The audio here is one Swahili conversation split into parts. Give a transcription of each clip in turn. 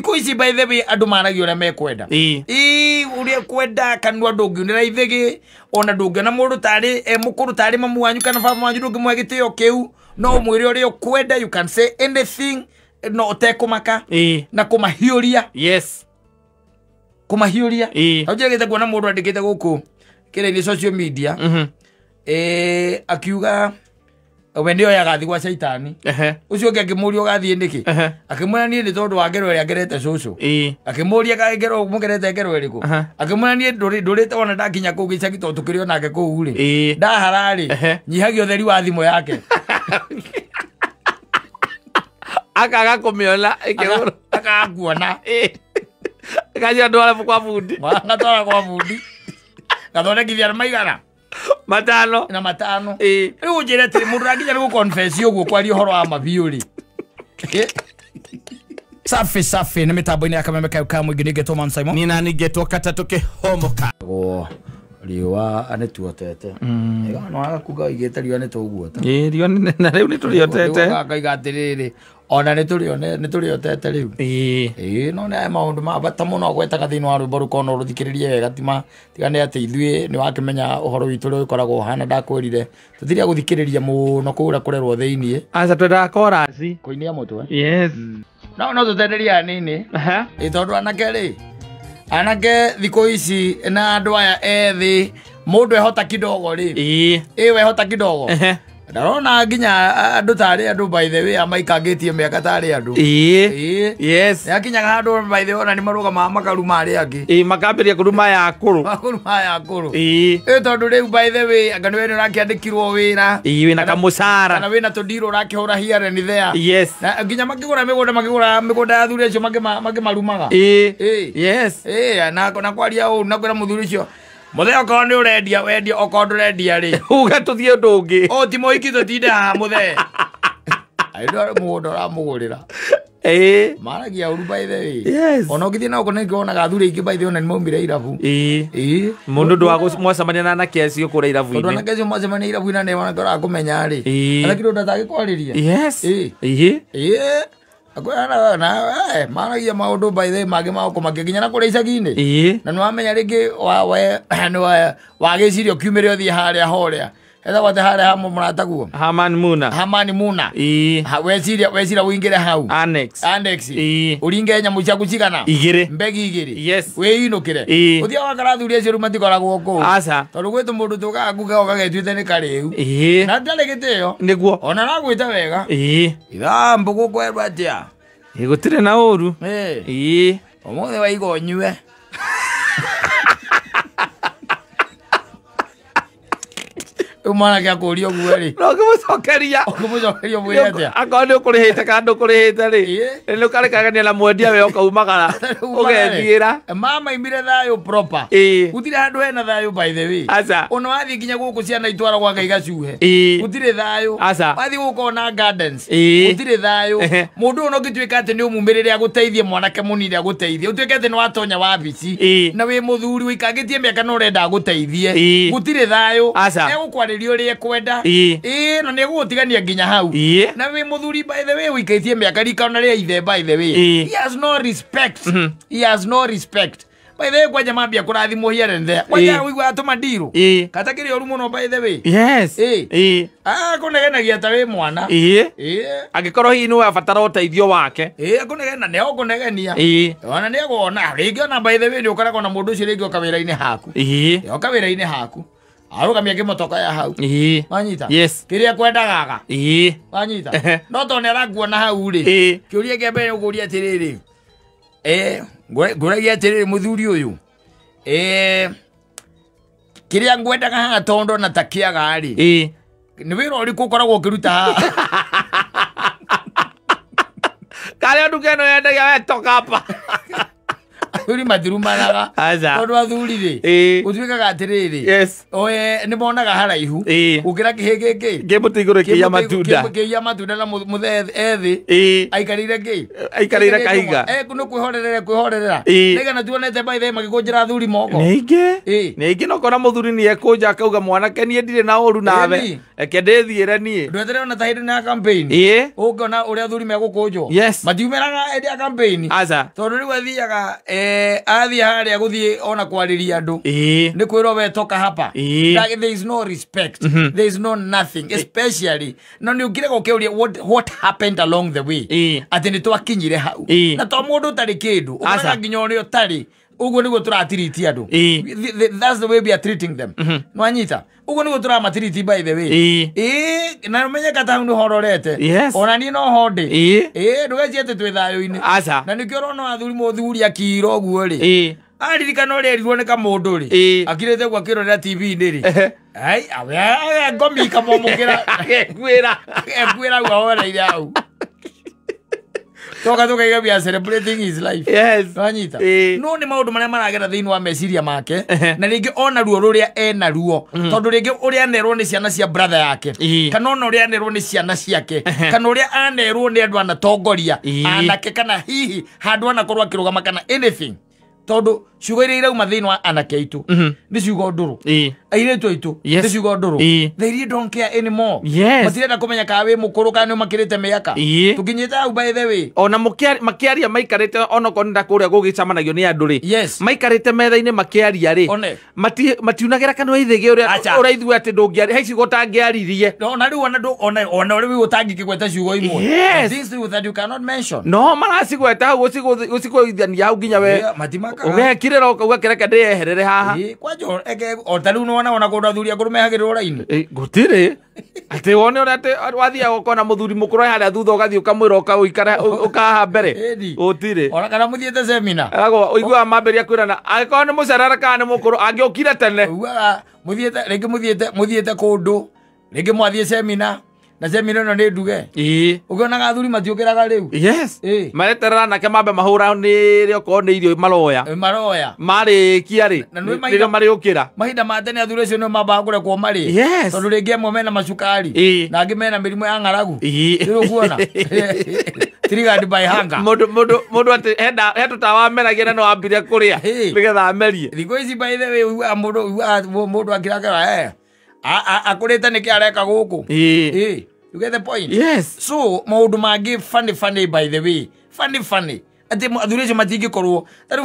Thiko ici by the way andu maragio ora mekwenda. Uria kwenda kanwa ndungiunira ithigi ona ndungiona mundu tari mukuru tari mamu wanyu kana baba wanyu ndungimwe gitio kiu no mwire uria kwenda you can say anything no utekumaka na kumahiuria. Yes. Kumahiuria. Hauja gita kuona mundu andikite guku kire ni social media. Akiuga wendio ya gathi gwa shaitani. Ucio ngi akimuria gathi ndiki. Akimwira ni tondu wa ngero ya ngerete cucu. Akimuria ka ngero mugerete ngero iriku. Akimwira ni ndurite ona ndakinya ku gicagi to tukirio nake ku ri. Ndaharari nyihagio theri wa thimo yake. Akaga kumiona ikiguru akaguona. Kaja ndwara kwa fundi. Ngatwara kwa fundi. Gathondekithia na maigana. Matano. Na matano. Riu njire tiri mundu ranginya ni confess uguo kwari horo wa mabiuri. Safi ni mitambo-ini ya Kameme Kauka mwingi ningetwo Simon. Nina ningetwo Katatu Kihomoka. Riwa anetuotete. No agakuga igete riwa netuguota. Riwa na riu nituriotete. Akaiga atiriri ona nituriotete riu. No na maundu ma bata muno gwetaga thiini wa rwimbo rukono ruthikiririe wega tigane ati ithui ni wakimenya uhoro witu ri ukoragwo hana ndakwirire tuthiria guthikiriria muno kuura kurerwo thiini aca twenda chorus kuinia mutwe. Yes. No tutenderia nini tondu anake thiko ici na andu aya ethi mundu ehota kidogo ri wehota kidogo ndarona nginya andu tari andu by the way amaikangitie miaka tari andu. Yes. Yakinyaga handu by the way ona ni marugama makaruma ari angi makambiria kuruma ya akuru tondu riu by the way anga ni wena rakiandikirwo wira wina kamucara kana wina tondiro rakihura here ni there. Yes. Na nginya makigura migunda ya thuri cio marumaga. Yes. Na kwaria u na kwira muthuri cio muthe okoro ni urendia wendia okoro ndurendia ri uga tuthie undu ungi ti moiki tutinda ha muthe aido mugondo ra mugurira maragia uru by the way. Yes. Ona ukithie na ukone ngona gathuri ingi by the way ona ni maumire irabu mundu ndwa mwacamania na anake acio kura irabu-ini tondu anake acio mwacamania irabu-ini na nĩmona ngora kumenya ri ana kindo ndatagikwariria. Yes. Akwena na maragia maundu by the magi mako makiginya na kure icagi-ini na nwamenya ringi wa gicirio kiumire uthie haria horia etha wate haria hamo murataguo Hamani Muna weciria wingire hau Annex uringe nyamu ciaku cigana mbegi igiri. Yes. Wiinukire uthia wakarathuri acio rumati koragwo ku aca tondu gwitu mundu tugakuga ugagetuite ni kariu na ndari gitio niguo ona nagwita wega itha mbugu kwerwa atia gutire na uru omothe waigo nyue umana kya kurio gueri no kumucokeria mwire atia akoni ukurihite kandu kurihite ri ni ukarekagania na mwendia we ukaumagara ugethiira mama imbire thayo proper gutire handu hena thayo by the way aca ona wathi nginya guku ciana itwara gwa ngai gacuhe gutire thayo wathi gukona gardens gutire thayo mundu ono gituika ati ni umumirire aguteithie mwanake munini aguteithie utuike ati ni watonya wabici na wi muthuri wikangitie miaka no urenda aguteithie gutire thayo egukwarĩria ũrĩa kwenda na nĩ gũgũtigania nginya hau na wĩ muthuri by the way wikaitie miaka rika ona rĩa ithe by the way he has no respect by the way kwa jamaa bia kurathimwo here and there kwa jana wigwa atuma ndiro katakiri oru muno by the way. Yes. Kunegenagia ta wi mwana angikorwo hihi ni wabatara uteithio wake kunegena ne okunegenia ona ne gwona ringi ona by the way ni ukaragwo na mundu ucio ringi okawira-ini haku okawira-ini haku arugamia kimotoka ya hau wanyita kiria kwenda gaga wanyita no tone arakuona hau ri kiuria kia mbere uguria atiriri nguragia atiriri muthuri uyu kiria ngwendaga haha tondo na takiaga ri ni wira uriku ukoragwo ukiruta kare andu keno yendagia we toka hapa athuri matirumanaga tondu athuri ri utuikaga atiriri oe ni monaga haraihu ukira kihege ki ngemuti iguru kiya matunda na muthe ethi aikarire kahiga kuno kwihorerera nigana tuonete baithe magikunjira athuri moko ningi no kona muthuri ni ekunja akauga mwanake nie ndire na uru nawe eke ndithiire nie ndwetere ona tahiri na campaign ukona uria athuri megukunjwo matiumeraga endi ya campaign tondu riu athiaga athia haria guthie ona kwariria andu ni kwirwo we toka hapa there is no respect there is no nothing especially no ni ukire gukiuria what happened along the way ati ni twakinyire hau na to mundu tari kindu ukona nginya urio tari uguo niguo turatiriti andu that's the way we are treating them no anyita uguo niguo turamatiriti by the way na menye kata ndu hororete ona ni no hode ndugeci ati twi thayo-ini na nikio rona athuri muthuri akiro guo ri aririkana uria erirwo ni kamundu ri akirete gwa kirorera TV-ini ri ai awe ngomi kamomukira ekwira gwa ira au toka iga we are celebrating his life anyita no ni maundu maria maragera thiini wa meciria make na ringi ona ruo ruria ena ruo tondu ringi uria anerwo ni ciana cia brother yake kana ona uria anerwo ni ciana ciake kana uria anerwo ni andu anatongoria anake kana hihi handu anakorwo akirugama kana anything tondu ciugo iria irauma thiini wa anake aitu ni ciugo nduru airetu aitu ni ciugo nduru they really don't care anymore matirenda kumenya ka wi mukuru kana ni makirite miaka tukinyita au by the way ona makiaria maikarite ona konda kuria gugicamanagio ni andu ri maikarite metha-ini makiaria ri matiunagira kana ithige uria uraithua ati ndungiari haici gutangiaririe ona riu ona riu utangikigweta ciugo imwe things that you cannot mention no maracigweta hau uciguithania hau nginya we ugekire ukauga kireke ndieherere haha kwajo eke otaru no ona kundu athuri akuru mehagirwo raini gutire ati wone ora ati wathia gukona muthuri mukuru haria thutha ugathii ukamwira ukaikara ukaha mbere gutire ona kana muthiete seminar ago uigua mamberia kwirana agiko ni mucerere kana ni mukuru angiukire tene uga muthiete kundu ringi mwathie seminar na seminar no ni nduge ukiona athuri matiukiraga riu mareterera nake mambe mahura ni rio ko ni irio maroya marikia ri ni mariukira mahinda ma tene athuri cio no mamba kurekwo mari tondu ringi amwe mena macukari na angi mena mirimu ya ng'aragu riu kuona triggered by hunger mundu ati he tutawa meragia no ambire kuria nigetha amerie thiko ici by the way mundu akiraka akurite niki areka guku you get the point so maundu mangi funny by the way funny ati athuri cio matingikorwo tariu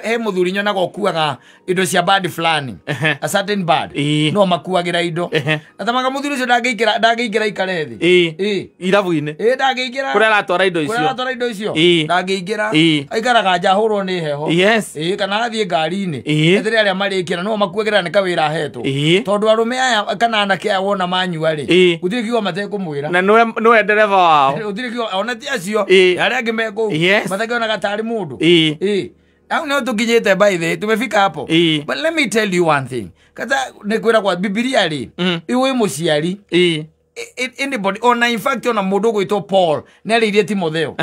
he muthuri nyonaga okuaga indo cia bad fulani a certain bad no makuagira indo na tamaga muthuri cio ndangĩikira ikare thi irabu-ini ndangĩikira kuria aratwara indo icio ndangĩikira aikaraga nja hurwo ni heho kana athie ngari-ini ethere aria marĩkia no makuagira nĩ kawĩra ahetwo tondu arume aya kana anake aya wona manyua ri gutire kiugo matekũmwĩra na no ndereva wao gutire kiugo ona ti acio aria angĩ meko matakĩona gatari mundu au no tukinyite by the tumefika hapo but let me tell you one thing kata nekwira kwa Biblia ri iwe muciari anybody ona in fact ona mundu gwitwo Paul neririe Timotheo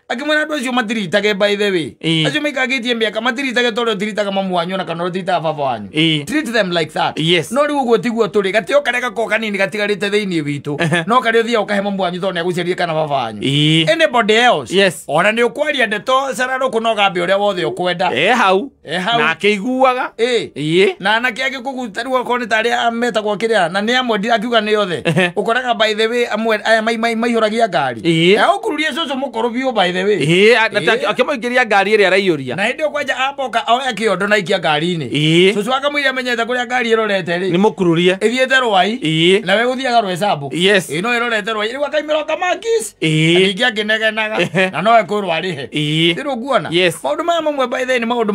akimwena andu acio matiritage by the way acio maikagitie miaka matiritage tondu tiritaga mamu wanyu na kana tiritaga baba wanyu treat them like that no riu uguo tiguo turi gatio kareka ko kanini gatigarite thiini witu no kari uthia ukahe mamu wanyu tondu negucerie kana baba wanyu anybody else ona ni ukwaria ndeto sararo kunoga mbe uria wothe ukwenda hau na akiguaga na anake agikuguta riu akoni tari ameta kwa kiria na ni amwe akiuga ni yothe ukoraga by the way amwe aya maihuragia ngari ukururie cucu mukuru biu by the way akimoingiria ngari iria araiyuria na ndio kwaja aboka oya kiondo na ikia ngari-ini cucu akamwira menyete kuria ngari irorete ri ni mukururie ithiete rwai na we guthiaga rwesabu ino irorete rwai riu akaimira kamakis ningi aginegenaga na no ekurwarihe riu kuona maundu maya mamwe by the way ni maundu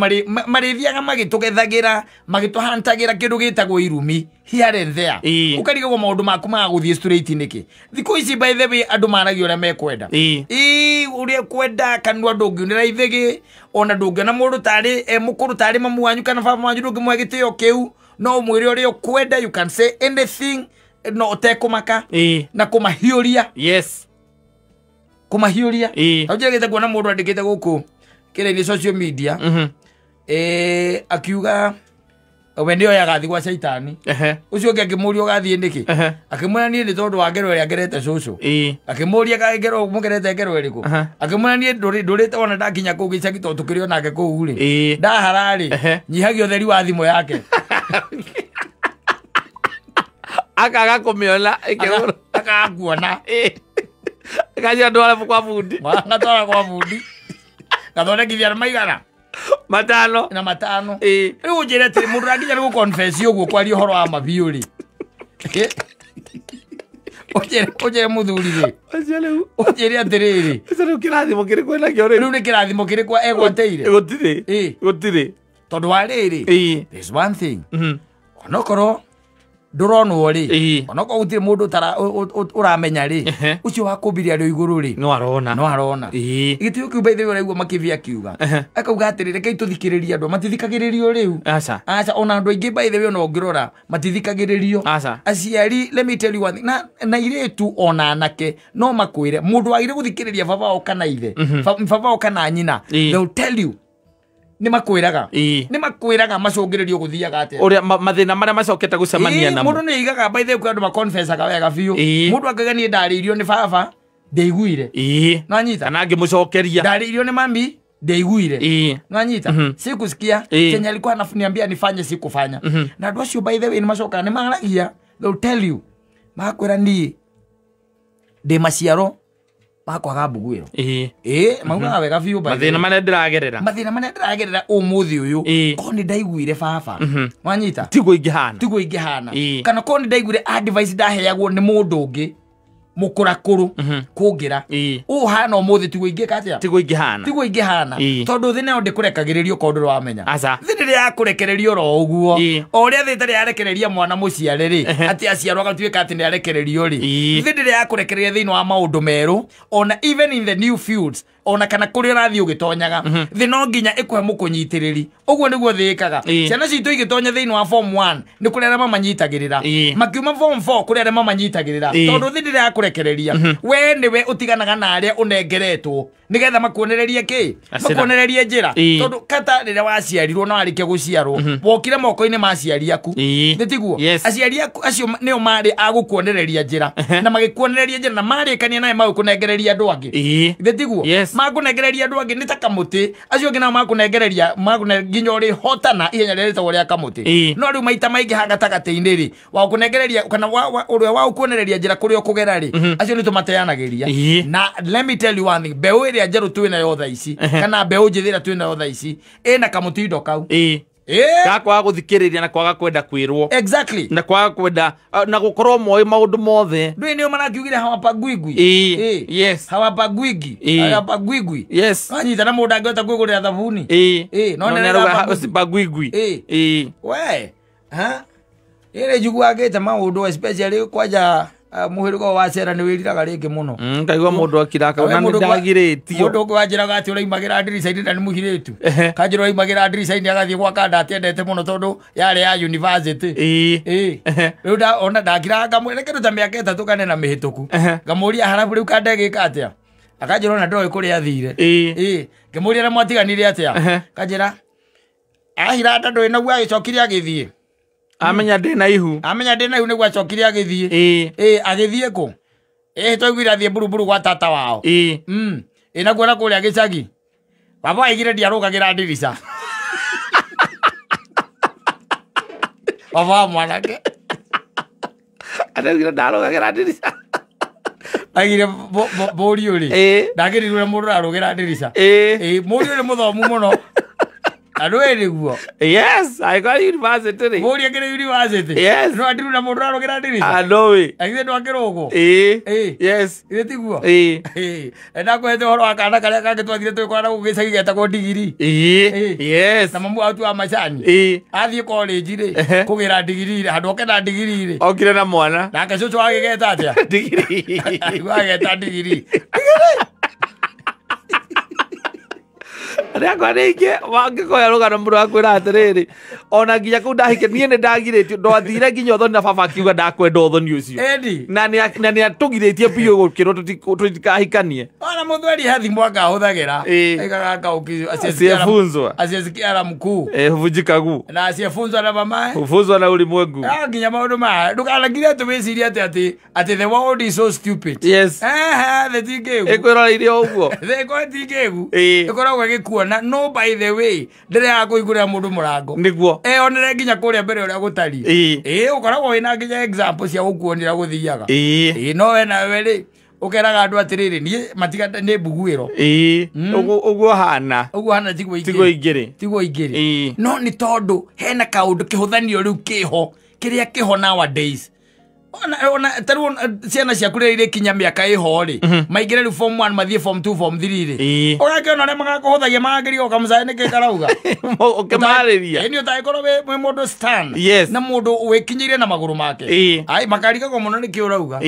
marithiaga magitugithagira magituhantagira kindu gitagwo irumi here and there ukarigwo maundu maku magaguthie straight niki thiko ici by the way andu maragio uria mekwenda uria kwenda kanwa ndungiunira ithigi ona ndungiona mundu tari mukuru tari mamu wanyu kana baba wanyu ndungimwe gitio kiu no mwire uria ukwenda you can say anything no utekumaka na kumahiuria kumahiuria auje gite kuona mundu andikite guku kile ni social media akiuga we ndio yagathi gwa shaitani ucio nge akimuria ugathie ndiki akimwira nie ndi tondu wa ngero ria ngerete cucu akimuria ka ngero mugerete ngero iriku akimwira nie ndurite ona ndakinya ku gicagi to tukiri onake ku ri ndaharari nyihagio theri wa thimo yake akaga kumiona ikiguru akaguona kaja ndwara kwa fundi ngatwara kwa fundi gathondekithia na maigana matano na matano riu njire ati mundu ranginya ni guconfess uguo kwaria horo wa mabiu ri ojere muthuri ri ojere atiriri riu kirathimo kiri kwena kio riu ni kirathimo kiri kwa egwateire gutire tondu wa riri there's one thing onokoro nduronwo ri onoko gutire mundu uramenya ri ucio wakumbiria ri iguru ri no arona igitio kiuba ithe uraigua makivia kiuga akauga atirire kai tuthikiriria andu matithikagiririo riu aca ona andu aingi by the way no ngirora matithikagiririo aciari let me tell you one thing na iretu ona anake no makwire mundu agire guthikiriria baba o kana ithe baba o kana nyina they'll tell you ni makwiraga macungiririo guthiaga ate uria mathina maria macokete gucemania namo mundu ni igaga by the way andu ma confess akawega biu mundu akaga ni ndaririo ni baba ndeiguire no nyita kana ngimucokeria ndaririo ni mami ndeiguire no nyita sikusikia Kenya alikuwa ananiambia nifanye sikufanya na andu acio by the way ni macoka ni maragia they'll tell you makwira ni de maciaro makwaga mbuguiro mauga wega biu by mathina maria ndiragerera umuthi uyu ko ni ndaiguire baba wanyita tigo ingihana kana ko ni ndaiguire advice ndaheagwo ni mundu ungi mukurakuru kungira hana umuthi tigo ingika atia tigo ingihana tondu thi nao ndikurekagiririo kondu wamenya thi ndiri ya kurekererio ro uguo oria thi tari yarekereria mwana muciare ri ati aciarwa gatuika ati ni yarekererio ri thi ndiri ya kurekereria thiini wa maundu meru ona even in the new fields ona kana kuri rathi ugitonyaga thi no nginya ikuhe mukunyitiriri uguo niguo thikaga ciana citu igitonya thiini wa form 1 ni kuri arema manyitagirira makiuma form 4 kuri arema manyitagirira tondu thi ndiri ya kurekereria we niwe utiganaga na aria unengeretwo nigetha makuonererie ki makuonererie njira tondu kata riria waciarirwo no arike guciarwo wokire moko-ini ma aciari aku nditiguo aciari aku acio nio mari agukuonereria njira na magikuonereria njira na marikania nae magukunengereria andu angi nditiguo makunengereria andu angi ni ta kamuti acio angi nao makunengereria nginya uri hotana ihenya riria ritagwo ria kamuti no riu maita maingi hagatagati-ini ri wa kunengereria kana uria wa kuonereria njira kuri ukugera ri acio ni tumateanagiria na let me tell you one thing beũ iria njeru twina yo tha ici kana beũ njithira twina yo tha ici ina kamutindo kau gakwaga guthikiriria na kwaga kwenda kwirwo exactly na kwaga kwenda na gukorwo moe maundu mothe ndui nio marakiugire hawapagwigwi hawapagwigwi anyita na mundu angiota kwigurira thabuni no neruga sipagwigwi we ire njiguagite maundu especially kwaja muhirugo wa cera ni wiriraga ringi muno ngaigwa mundu akiraka na ndagiritio mundu kwajiraga ati uraimagira ndirica-ini na ni muhiritu kanjira uraimagira ndirica-ini agathie gwa kanda atiendete muno tondu yari ya university riu ona ndakiraga ngamwire ta miaka itatu kane na mihituku ngamuria harabu riu kanda gika atia akanjira ona ndoe kuria athire ngimuria na mwatiganire atia kanjira ahira ndandu inaguo agicokirie agithie amenya ndina ihu niguo acokire agithie agithie ku twaiguire athie buruburu gwa tata wao naguo na kuria gicagi baba aigire ndiarugagira ndirica baba mwanake araugire ndarugagira ndirica agire borio ri ndagirirwe mundu arugira ndirica murio ni muthomu muno Aroe niguo. Yes, I got university. Bori agere university. Yes. No adiru na mundu arogera ndiri. Adowe. Agire ndo agerogo. Yes. Ile tiguo. Enda ko ete horo akana kale kage twathire twikora gugicagi getagwo digiri. Yes. Na mamu atu a macani. Athie college ri kugira digiri ri handu okena digiri ri. Okire na mwana. Na gacucu agigeta atia. Digiri. Ageta digiri. Aria kwa ninge wange koya rugano mundu akwira atiriri ona nginya ku ndahike nie ni ndagirĩtio ndothire nginya thoni na baba akiuga ndakwenda thoni ucio na ni atugirĩtie biũ gukirwo tutikahikanie ona muthweri hathi mwaka ahuthagira aigaga asiesikiara mkuu vunjikagu na asiefunzwa na mamae ufunzwa na ulimwengu nginya maundu maya ndukanagire tumicirie ati the world is so stupid. Yes. The tigegu ikwirorire uguo the tigegu ikoragwo gikuona no by the way ndire kuigurira mundu murango niguo onere nginya kuria mbere uria gutari ukoragwo wina nginya example cia gukuonira guthiaga no we na we ukeraga andu atiriri nie matiga ni buguiro uguo hana tigwo ingiri no ni tondu hena kaundu kihuthanio riu kiho kiria kiho nowadays ona taru ciana cia kurire kinya miaka iho ri maigire ru form 1 mathie form 2 form 3 ri urakiona ne magakuhuthagia magiri okamuzai niki karauga ukimariria ni utaikoro we mundu stand na mundu wikinyirie na maguru make ai makariga ko muno niki urauga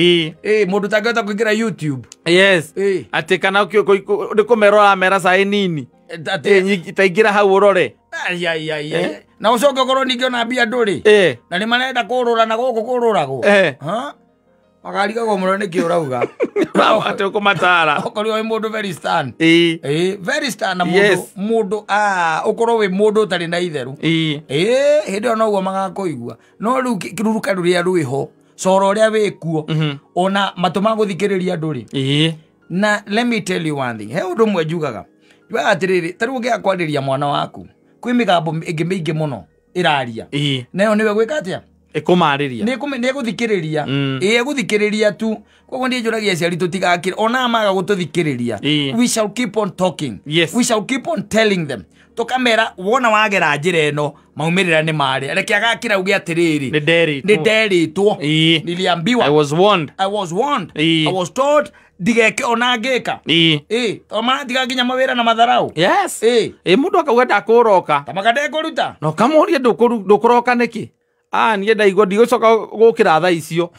mundu tangeta kuingira YouTube ati kana ndikumero mera sai nini taingira hau urore na ucoke ukorwo ningĩ ona mbia ndũrĩ na nĩ marenda kũrũra na gũkũ kũrũragwo makarigagwo mũno nĩkĩ ũrauga atĩ ũkũmatara ũkorwo wĩ mũndũ very stand very stand na mũndũ ũkorwo wĩ mũndũ ũtarĩ na itherũ hĩndĩ ĩyo noguo magakũigua no rĩu kĩruruka rũrĩa rwĩho coro ũrĩa wĩkuo ona matũ ma gũthikĩrĩria ndũrĩ na let me tell you one thing he ũndũ ũmwe njugaga juaga atĩrĩrĩ tarĩu ũngĩaga kwarĩria mwana waku kwĩ mĩgambo ĩngĩ mĩingĩ mũno ĩraria nayo nĩwe gwĩka atĩa ĩkũmarĩria nĩ gũthikĩrĩria gũthikĩrĩria tu koguo niĩ njũragia aciari tũtigakĩre ona maga gũtũthikĩrĩria we shall keep on talking we shall keep on telling them tukamera wona wagera njĩra ĩno maumĩrĩra nĩ marĩ reke agakĩra uge atĩrĩrĩ nĩ nderitwo niliambiwa I was warned I was told ndigeke ona ngĩka to maratiga nginya mawĩra na matharau mũndũ akauga ndakũroka tamaga ndekũruta no kamũria ndũkũroka nĩkĩ niĩ ndaigua ndigũcoka gũkĩra thaa icio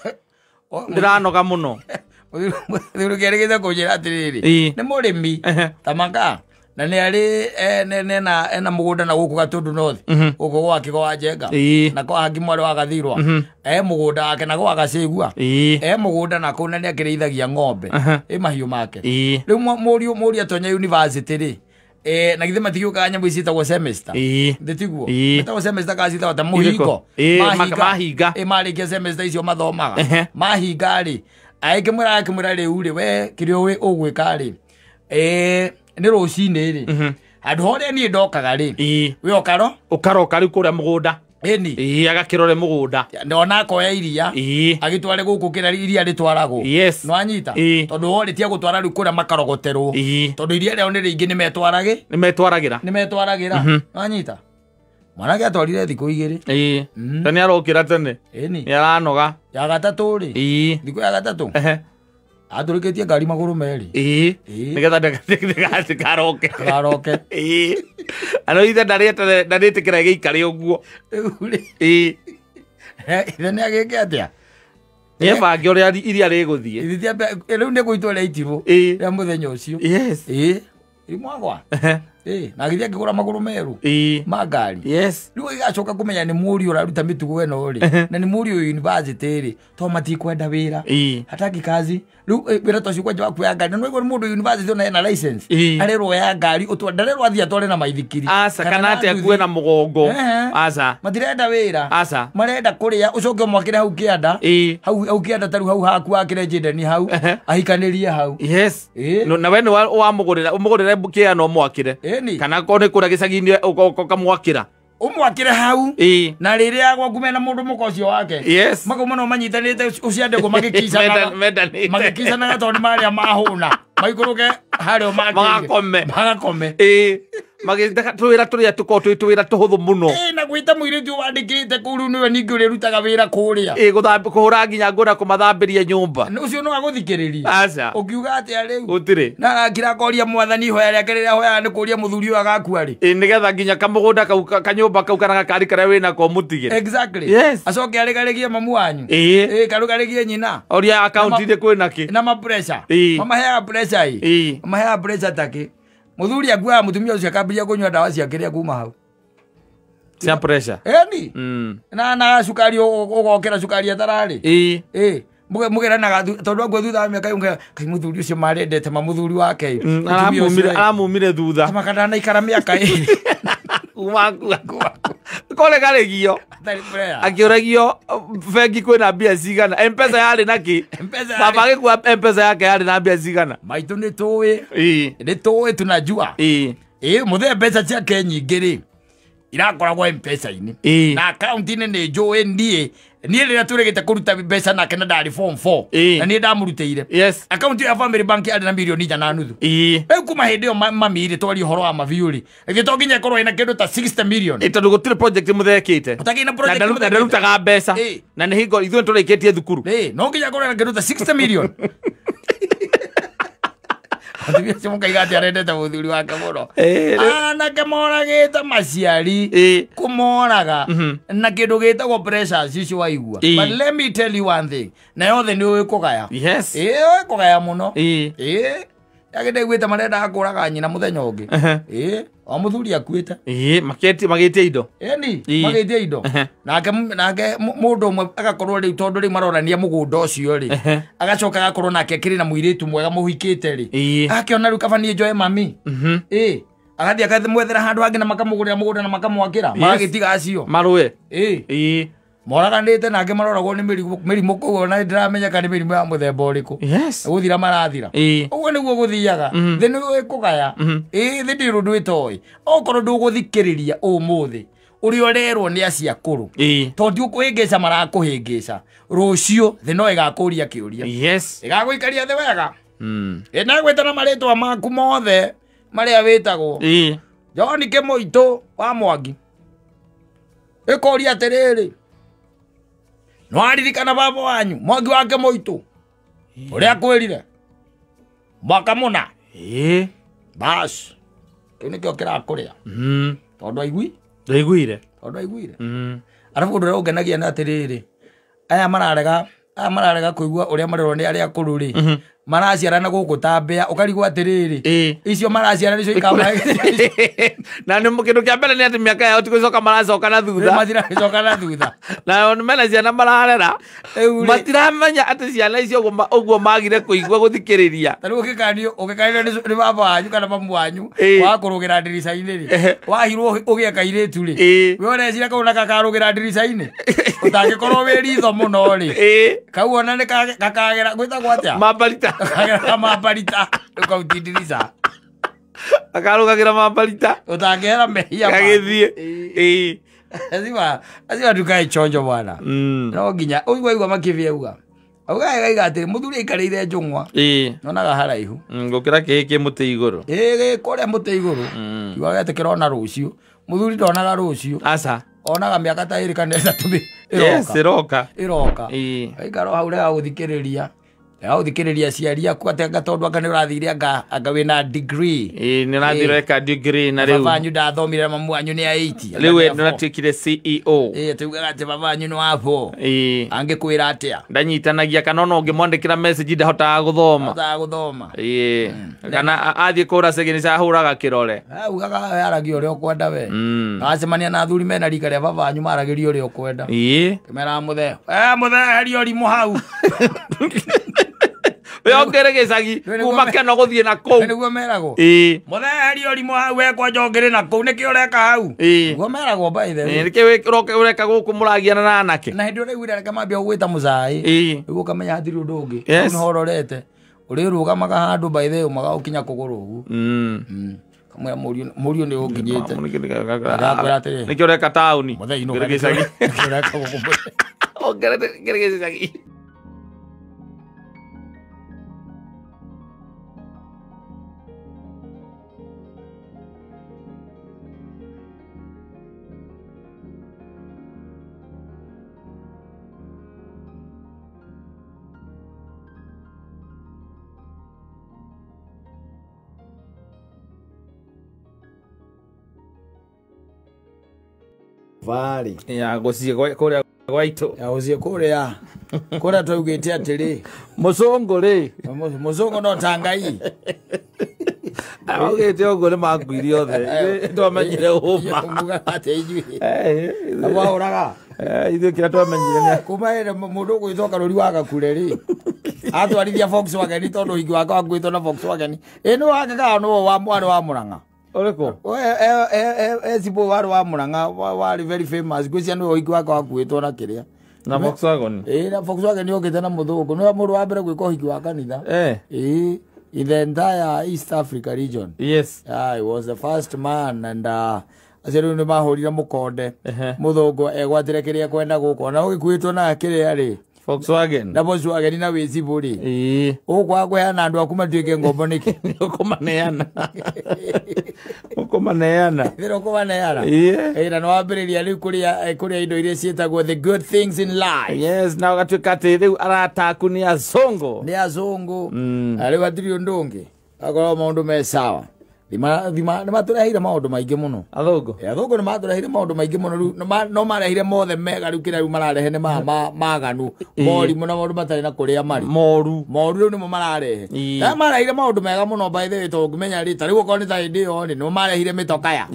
ndĩranoga mũno mũthuri kĩrĩgĩte kũnjĩra atĩrĩrĩ nĩ mũrĩmi tamaga na nĩ arĩ ena mũgũnda na gũkũ Gatundu North gũkũ gwake kwa Njenga na kwa hangi mwarĩ wa Gathirwa mũgũnda wake na gwa Gacĩgua mũgũnda na kũu na nĩ akĩrĩithagia ng'ombe mahiũ make rĩu mũriũ atonya university rĩ na githe matigĩũkaga nyamũ ici ciĩtagwo semester ndĩtiguo ĩtagwo semester kana ciĩtagwo ta mũhingo mahinga marĩkia semester icio mathomaga mahinga rĩ akĩmwĩra rĩu rĩ we kĩrĩa ũgwĩka rĩ nĩ rũcinĩ rĩ handũ horĩa niĩ ndokaga rĩ we ũkaroka rĩu kũrĩa mũgũnda agakĩrore mũgũnda ndona akoya iria agĩtware gũkũ kĩrĩa iria rĩtwaragwo no anyita tondũ horĩtie gũtwara rĩu kũrĩa makarogoterwo tondũ iria rĩao nĩ rĩingĩ nĩ metwaragĩra no anyita mwanake atwarire thikũ 2 ta nĩ arokĩra tene nĩ aranoga ya gatatũ rĩ thikũ ya gatatũ atũrĩkĩtie ngari magũrũ merĩ nĩgetha ndagaroke ano ithe ndarĩtĩkĩra gĩikare ũguo ithe nĩ agĩke atĩa nĩebange ũrĩa iria rĩgũthiĩ rĩu nĩ gũitwo rĩa itirũ rĩa mũthenya ũcio imwagwa na githia ngĩgũra magũrũ merũ ma ngari rĩu igacoka kũmenya nĩ mũriũ ũraruta mĩtugo ĩno rĩ na nĩ mũriũ university rĩ to matikwenda wĩra hataki kazi rĩu wĩra ta ũcio kwanja kuoya ngari na nĩguo mũndũ university ona ena license arerwo ya ngari ndarerwo athiĩ atware na maithikiri kana atĩ akuwe na mũgongo matirenda wĩra marenda kũrĩa ũcoke ũmwakĩre hau kĩanda hau kĩanda tarĩu hau haku wakĩre njĩndani hau ahikanĩrie hau na we nĩ wamũgũrĩre kĩanda ũmwakĩre kana kone kũrĩa gĩcagi-inĩ ũkamwakĩra umwakire hau na rĩrĩa gwaku mena mũndũ mũka ũcio wake makauma no manyitanĩte ũciandĩkwo magĩkicanaga tondũ nĩ marĩa mahũna maikũrũke harĩa magakome twĩra tũrĩa tũkorwo twĩ twĩra tũhũthũ mũno na gwĩta mũirĩtu wandĩkĩte kũu rĩu nĩwe ningĩ ũrĩrutaga wĩra kũrĩa kũhũra nginya ngũra kũmathambĩria nyũmba ũcio no agũthikĩrĩria ũkiuga atĩa rĩu gũtirĩ na akĩrakoria mwathani ihoya rĩake rĩrĩa ahoyaga nĩ kũria mũthuri ũyũ agakua rĩ nĩgetha nginya kamũgũnda kau kanyũmba kau kana gakari karĩa wĩnako mũtigĩre acoke arĩgarĩgie mamu wanyu karũgarĩgie nyina oria akaunti-inĩ kwĩna kĩ na mapressure mamaheaga pressure takĩ muthuri akua mutumia ucio akambia kunywa dawa cia kiria kuma hau cia pressure ni na sukari ugokera sukari atarari mugera na tondu agwa thutha miaka yunga kai muthuri ucio marendete mamuthuri wake aramumire thutha makana na ikara miaka umaku kole garegio akioragio bengi kwina mbia cigana M-Pesa yari naki baba gikua M-Pesa yake yari na mbia cigana maitu ni tuwi tunajua muthe mbeca ciake nyingiri irakoragwo M-Pesa-ini na account-ini ni njui nie rira turegete kuruta mbeca nake na ndari form 4 na nie ndamurutire account ya Family Bank ari na milioni 5.5 kuma hindi yo mamiri twari horo wa maviuri to nginya korwo ina kindu ta 60 million tondu gutire project muthekite utagina project na ndarutaga mbeca na ni hingo ithuĩ tũrĩkĩtie thukuru no nginya korwo ina kindu ta 60 million Atumia simuka igati arendete muthuri wake muno anake moragite maciari kumoraga na kindu gitagwo pressure cicio waigua but let me tell you one thing na yothe ni wikugaya wikugaya muno agende gwita marenda akuraga nyina muthenya ungi o muthuri akuita magĩtie indo magĩtie indo nake mundu umwe agakorwo riu tondu ri marorania mugunda ucio ri agacoka agakorwo nake kiri na muiritu mwega muhikite ri akiona riu kabanie njoe mami agathi akathimwethera handu hangi na makamugurira mugunda na makamwakira magitiga acio marwe moraganite nake maroragwo ni mirimu kuo na ndiramenya kana mirimu ya muthemba uriku guthira marathira uguo niguo guthiaga thi ni wikugaya thi ndi rundu itoi okorwo nduguthikiriria umuthi uri orerwo ni aciakuru tondu ukuhingica marakuhingica rucio thi no igakuria kiuria igaguikaria thi wega inagwetana maritwa maku mothe maria witagwo John Kimuitu wa Mwangi ikoria atiriri no aririkana baba wanyu Mwangi wa Kimuitu uria kwirire mwaka muna bas nikio kirakuria tondu aiguire arafu ndu ugenagia na atiriri aya mararega kuigua uria marerwo ni aria akuru ri maraciarana guku tambea ukarigwa atiriri icio maraciarana icio ikama na ni mukindu kia mbere ni ati miaka yao tikucoka maracoka na thutha matiracoka na thutha na on mena ciana mararera matiramenya ati ciana icio uguo magire kuigua guthikiriria tariu ugikanio ni baba wanyu kana mamu wanyu wakurugira ndirica-ini ri wahirwo ugie kairitu ri we urecira kau nakarugira ndirica-ini utangikorwo wi ritho muno ri kau ona ni kakagera gwitagwo atia mambarita ukautindirica akarugagira mambarita utangera mehia kagithie azima dukai chonjo bwana no nginya uigwa makivia uga auga ati muthuri ikarire njungwa nonaga haraihu ngukira kiki muti iguru kore muti iguru iwaga tekirona rucio muthuri ndonaga rucio asa onaga miaka ta iri kana ithatu iroka aikaro hau rega guthikiriria thikiriria ciari aku atenga tondu anga ni urathire anga wina degree ni urathire ka degree na riu babanyu ndathomire mamu wanyu ni 80 riu we ndatuikire CEO tugaga ati babanyu ni wapo angikwira atia ndanyitanagia kana no ngimwandikira message ndahotaga guthoma kana athie kura segeni ca huraga kirore ugaga aragia uria ukwenda we acemania na athuri mena rika ria babanyu maragiria uria ukwenda kimera muthe herio rimu hau Yongere gicagi kuma keno guthie na kou niguo meragwo mutheheri urimu hau wekwa njongere na kou niki ureka hau niguo meragwo by the way niki ureka guku muragiana na anake na hindi uraigwira reke mambia gwita mucai niguo kamenya hatiri undu ungi ni hororete urirugamaga handu by the way magaukinya kuguru uguo kamwe murio ni ukinyite niki ureka tauni muthei no gicagi ureka guku ongere gicagi vari ya gocie kuria gwaitu ya gocie kuria twaugite atiri muzungu ri muzungu no tangai Okay, tio go le magwiri othe. Ndo manyire homa. Muga ateju. Aba oraga. Ithu kira to manyire. Kuma ere mundu gwitoka ruri waga kureri. Atwarithia Volkswagen tondu hingi waka gwitwo na Volkswagen. Eno wagaga no wa mwana wa Murang'a. Oreko. Sipo waru wa Murang'a wari very famous. Gwisia no hingi waka gwitwo na kiria. Na Volkswagen. Na Volkswagen yo gete na muthugu no mundu wa mbere gwiko hingi wa kanitha. In the entire East Africa region. Yes. I was the first man and aciru ni mahurira mukonde muthungu egwatire kiria kwenda guko na ugikuitwo na kiria ri Volkswagen na Volkswagen na wicibu ri ukwa kweana andu aku matuike ngombo niki ukumaneana ukumaneana thiro kumaneana ira no wambiriria ri kuria indo iria cietagwo the good things in life. Yes, na ugatuika ati riu arataku ni azongo ari watiri undungi akoro maundu me sawa Thima maturehire maundu maingi muno athungu ni maturehire maundu maingi muno no marehire mothe mega riu kira riu mararehe ni maganu mori muno maundu matari na kuria mari moru riu ni mo mararehe na marehire maundu mega muno by the way to ngimenya ri tari guko ni taindi yo ni no marehire mitoka ya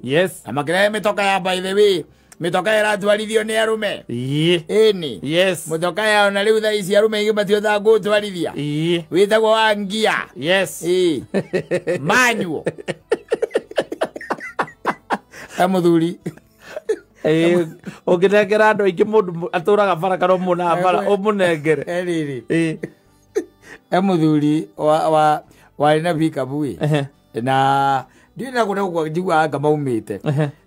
yes na makirehe mitoka ya by the way mitoka ya ratwarithio ni arume ni yes mitoka ya na riu tha ici arume ingi matio tha gutwarithia witagwo angia yes manual amuthuri ugithengera andu aingi mundu aturaga barakaro muna bara umunengere eriri amuthuri wa na bikabui na ndina kuna kwa jigwa anga maumite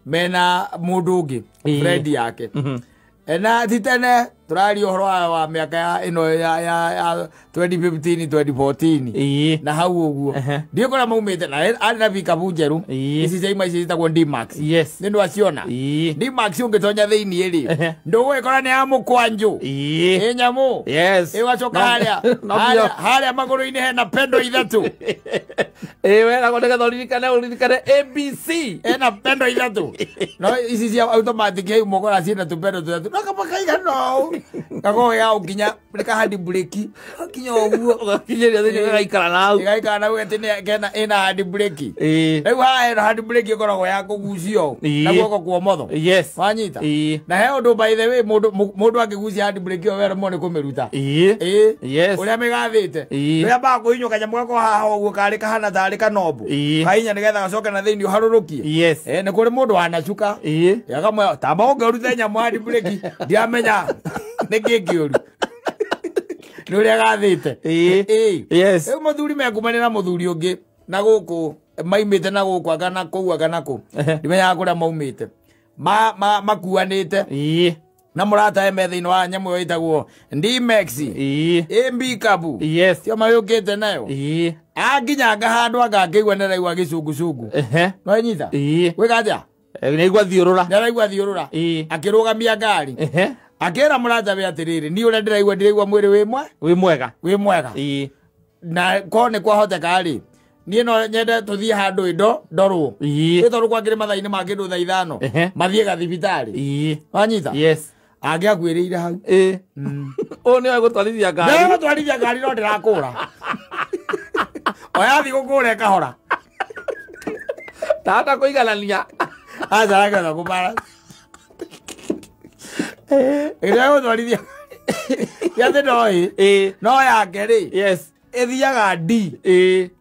mena mundu ungi friend yake na titene turari ohoro wa miaka ya ino ya 2015 2014 na hau uguo ndio kora maumite na ari na bikabu njeru ici ceima ici zitagwo D-Max nindu aciona D-Max ungitonya thiini ri ndugu ikora ni amukwanju nyamu wacoka haria maguru-ini hena pendo ithatu wena gondeka thoririkane uririkane ABC ena pendo ithatu no ici cia automatic hei mogora ciena tupendo tuthatu nakapakaiga no kako ya ukinya reka handi breki akinya oguo kinyeria thini gaikara nau getine kena ina handi breki riu ha handi breki ikoragwo ya kugucio na guoko kwa motho wanyita na he undu by the way mundu akigucia handi breki o wera mone kumiruta uria migathite ria ba kuhinyuka nyamu gako haha oguo kari kahana tari kanombu kainya nigetha gacoke na thiini uharurukie ni kuri mundu anacuka yakamwe tamba ungeruta nyamu handi breki ndiamenya negigiuru nuria gathite yes muthuri mekumane muthuri ungi na guku maimite na guku agana ku ndimenya kuria maumite makuanite na murata emethiini wa nyamu yo itagwo D-Max Bikabu tio mayukite nayo aginyanga handu agakigwa neraigwa gicungucungu no nyita wikaja naigua thiurura akirugamia ngari akera murata be atiriri ni ure ndiraigua mwiri wi mwega na kone kwa hoteka ri ni no nyende tuthie handu indo ndorwo itoru kwangire mathaini makindu tha ithano mathie gathibitari wanyita age akwirire hau o ni agutwarithia ngari no ndirakura oya thi gukura kahora tata kuiganania azaraga kumara ira gutwarithia yathe no yake ri ithiaga D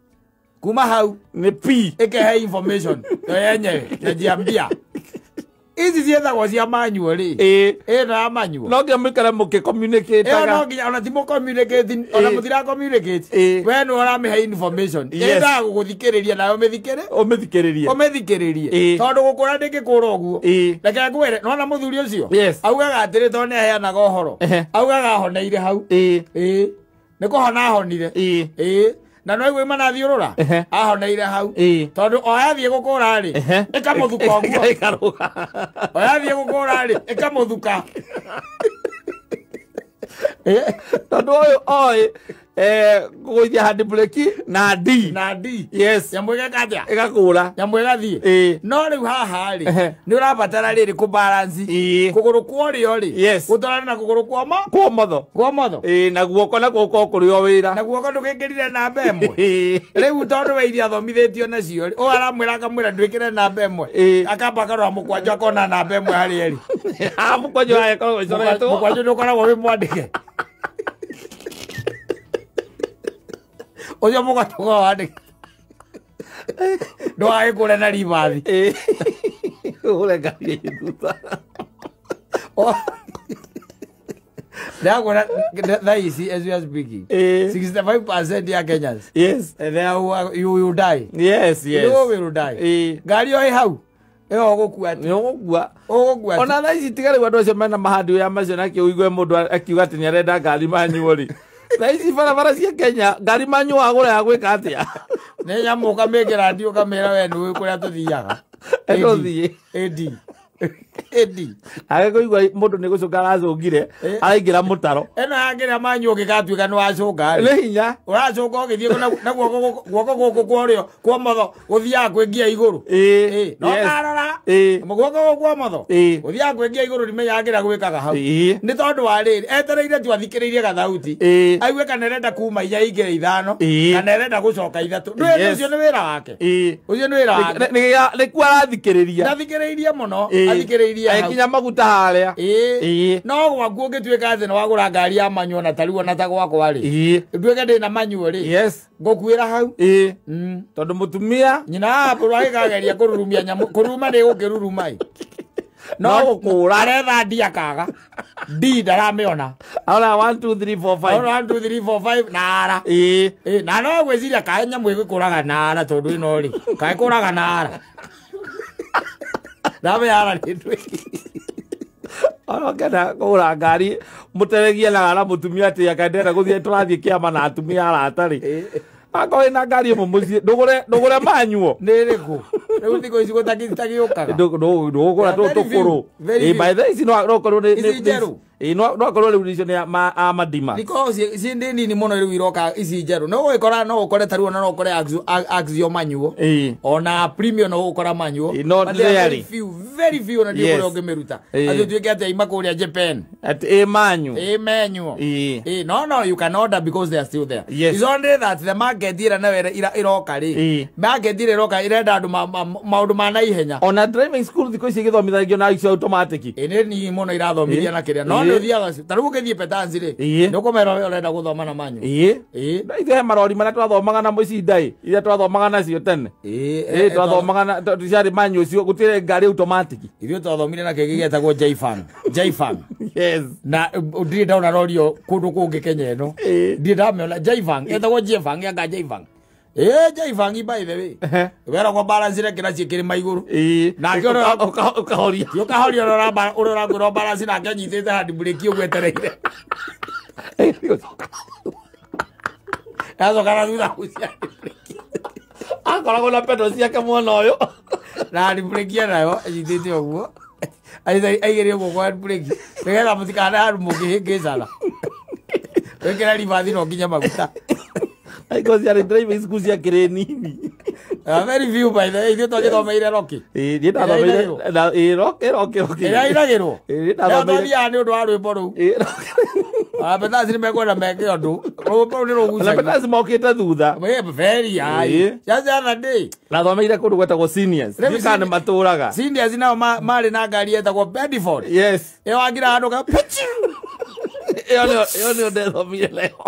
kuma hau ni P ikehe information yo yenyewe yajiambia izi ciethagwo cia manual ri na manual no nginya mwikare muki-communicate no nginya ona timo communicate ona muthira communicate we no uramihe information enda guguthikiriria nayo umithikiririe tondu gukura ndingikura uguo reke ngwire nona muthuri ucio augaga atiri to ni aheanaga uhoro augaga ahoneire hau ni kuhona ahonire na no igwe mana thiurura ahoneire hau tondu oyathie gukura ri ikamuthuka uguo oyathie gukura ri ikamuthuka tondu uyu oi kugoithia hand brake na D. Yes. Yamwega katia. Igakura. Yamwega thie. No riu haha ri. Ni urabatara riri ku balance. Kuguru kwori ori. Yes. Gutwarana na kuguru kwa ma. Kwa motho. Na guoko na guoko kuri o wira. Na guoko ndukingirire namba imwe. Riu tondu we iria thomithitio nacio ri. O aramwira akamwira ndwikire namba imwe. Akamba karora mukwanjo akona namba imwe hari eri. Mukwanjo aye korwo icoretwo. Mukwanjo ndukoragwo wi mwandike. Oyo mukwanjo wandike. Ndo aye kure na ribathi. Ule ngari thutha. That is, as we are speaking, 65% ya Kenyans. Yes. And then you will die. Yes. You will die. Gari oi hau. Eo gukua. Ogukua. Ona tha ici tigari wandu acio mena mahandi ya macio na kä uigue må ndå akiuga atä nä arenda ngari manyuo rä tha ici barabara cia Kenya ngari manyuo agå ra agwä ka atä a nä nyamå kamä kä ra ndi å kamä ra we nä kå rä a tå thiaga agä kå igua må ndå nä gå cå nga aracå ngire araingä ra må taro eno yangä rä a manyuo gä gatuä ka nä wacå nga nä hinya å racå nga å gä thiä na guoko gå kå kwa rä o kwa motho gå thiaga kwä ngia igå rå no karora guoko gå kwa motho gå thiaga kwä ngia igå rå rimenyaga kä rä a gwä kaga hau nä tondå wa rä rä etereire tu athikä rä irie gathauti aigue kana renda kuma inya ingä rä ithano kana renda gå coka ithatå ndå cio nä wä ra wake å cio nä wä ra wake nä kuo arathikä rä ria ndathikä rä irie må no athikä rä irie kinya maguta harä a no gwaku å ngä tuä ka atä nä wagå ra ngari ya manyuo na tariu ona ta gwakwa rä nduä ke ndä na manyuo rä ngå kuä ra hau tondå må tumia nyina mbå ragä kageria kå rurumia nyamå kå ruruma nä gå kä ruruma no gå kå ra aretha ndi akaga ndi ndaramä ona ona 1 2 3 4 5 1 2 3 4 5 nara na no gwä ciria kae nyamå ä gä kå raga nara tondå ä no rä kae kå raga nara ndabe yara nä ndwä ona kenda kå ra ngari må teregie na ara må tumia atä akendera gå thiä tå rathiä kä ama na atumia aratarä akorwo na ngari ĩmwe mũciĩ ndũgũre manyuo nĩ ĩrĩkũ rĩu thikũ ici gũtagĩũkaga ndũgũra tũkũrũ by the ici no korwo nĩ njerũ no korwo rĩu icio nĩ amadima ikorwo ci ndĩ nini mũno rĩu iroka ici njerũ no gũgĩkora no ũkore taruo na no ũkore axio manyuo ona premium no ũkora manyuo very few na ndio kũrĩa ũngĩmĩruta atĩ ũtuĩke atĩ aima kũrĩa Japan at manyu no you can order because they are still there it's only that the market ira na wera iroka ri market ira iroka irenda andu maundu ma na ihenya ona driving school thiko ici githomithagio na icio automatic ene ni muno irathomithia na kiria no ndio thiaga taru githie petanzi ri ndukomera we urenda guthoma na manyu ithe marori mana twathomaga na muci ndai ira twathomaga nacio tene twathomaga na tuciari manyu cio gutire ngari automatic ithe twathomire na kigi getagwo Jaifang yes na ndiri ndauna rorio kundu kungi Kenya ino ndiri ndameona Jaifang etagwo Jaifang ya Jaifang Jaifang by the way wera kwa balance re kira cikiri maiguru na kioro ukahoria urora ngoro balance na kanyitete hadi breki ugwetereire azo kana thutha kucia akoragwo na pedo ciake mwana uyu na hadi breki nayo anyitete uguo aigerio kwa breki nĩgetha mũtikana haru mũngĩhĩngĩcana wĩkĩra ribathi no nginya maguta aiko ciarĩ driving school cia kĩrĩ nini very few by the way ithuĩ twagĩthomeire roki niĩ ndathomeire roki ĩrĩa iragĩrwo ndathomithiaga nĩ ũndũ wa rwĩmbo rũu Bethasi nĩmekwenda meke ũndũ rwĩmbo rũu nĩ rũgucagia Bethasi mokĩte thutha very high just the other day ndathomeire kũndũ gwetagwo seniors kana nĩ matũraga seniors nao marĩ na ngari yetagwo Bedford yes ĩyo wangira handũ ka ĩyo nĩyo ndethomire leo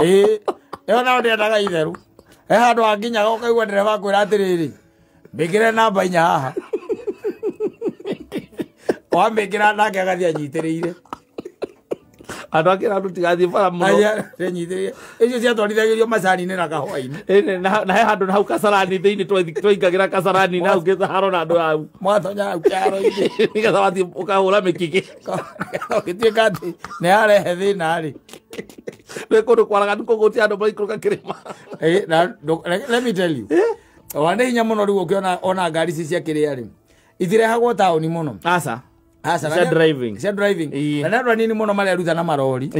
ĩyo nao ndĩendaga itherũ handũ wanginyaga ũkaigua ndereba akwĩra atĩrĩrĩ mbĩkĩre namba 4 haha wamĩkĩra nake agathiĩ anyitĩrĩire andũ akĩra andũ tigathiĩ bara mũno nyitĩrĩire icio ciatwarithagĩrio macani-inĩ na kahũa-inĩ na he handũ hau kasarani thĩinĩ twaingagĩra kasarani na hau gĩtharo na andũ hau mwatonya hau kĩharo-inĩ nĩgetha wathiĩ ũkahũra mĩkigĩ ũgĩtuĩka atĩ nĩ yarehe thĩna-rĩ nĩ kũndũ kwaraganu kũgũtia andũ maraikũrũka kĩrĩma let me tell you wanĩ hinya mũno rĩu ũkĩona ngari ici cia kĩrĩa-rĩ itirehagwo taũni mũno aca cia driving cia driving na ndarwa nini muno mari aruta na marori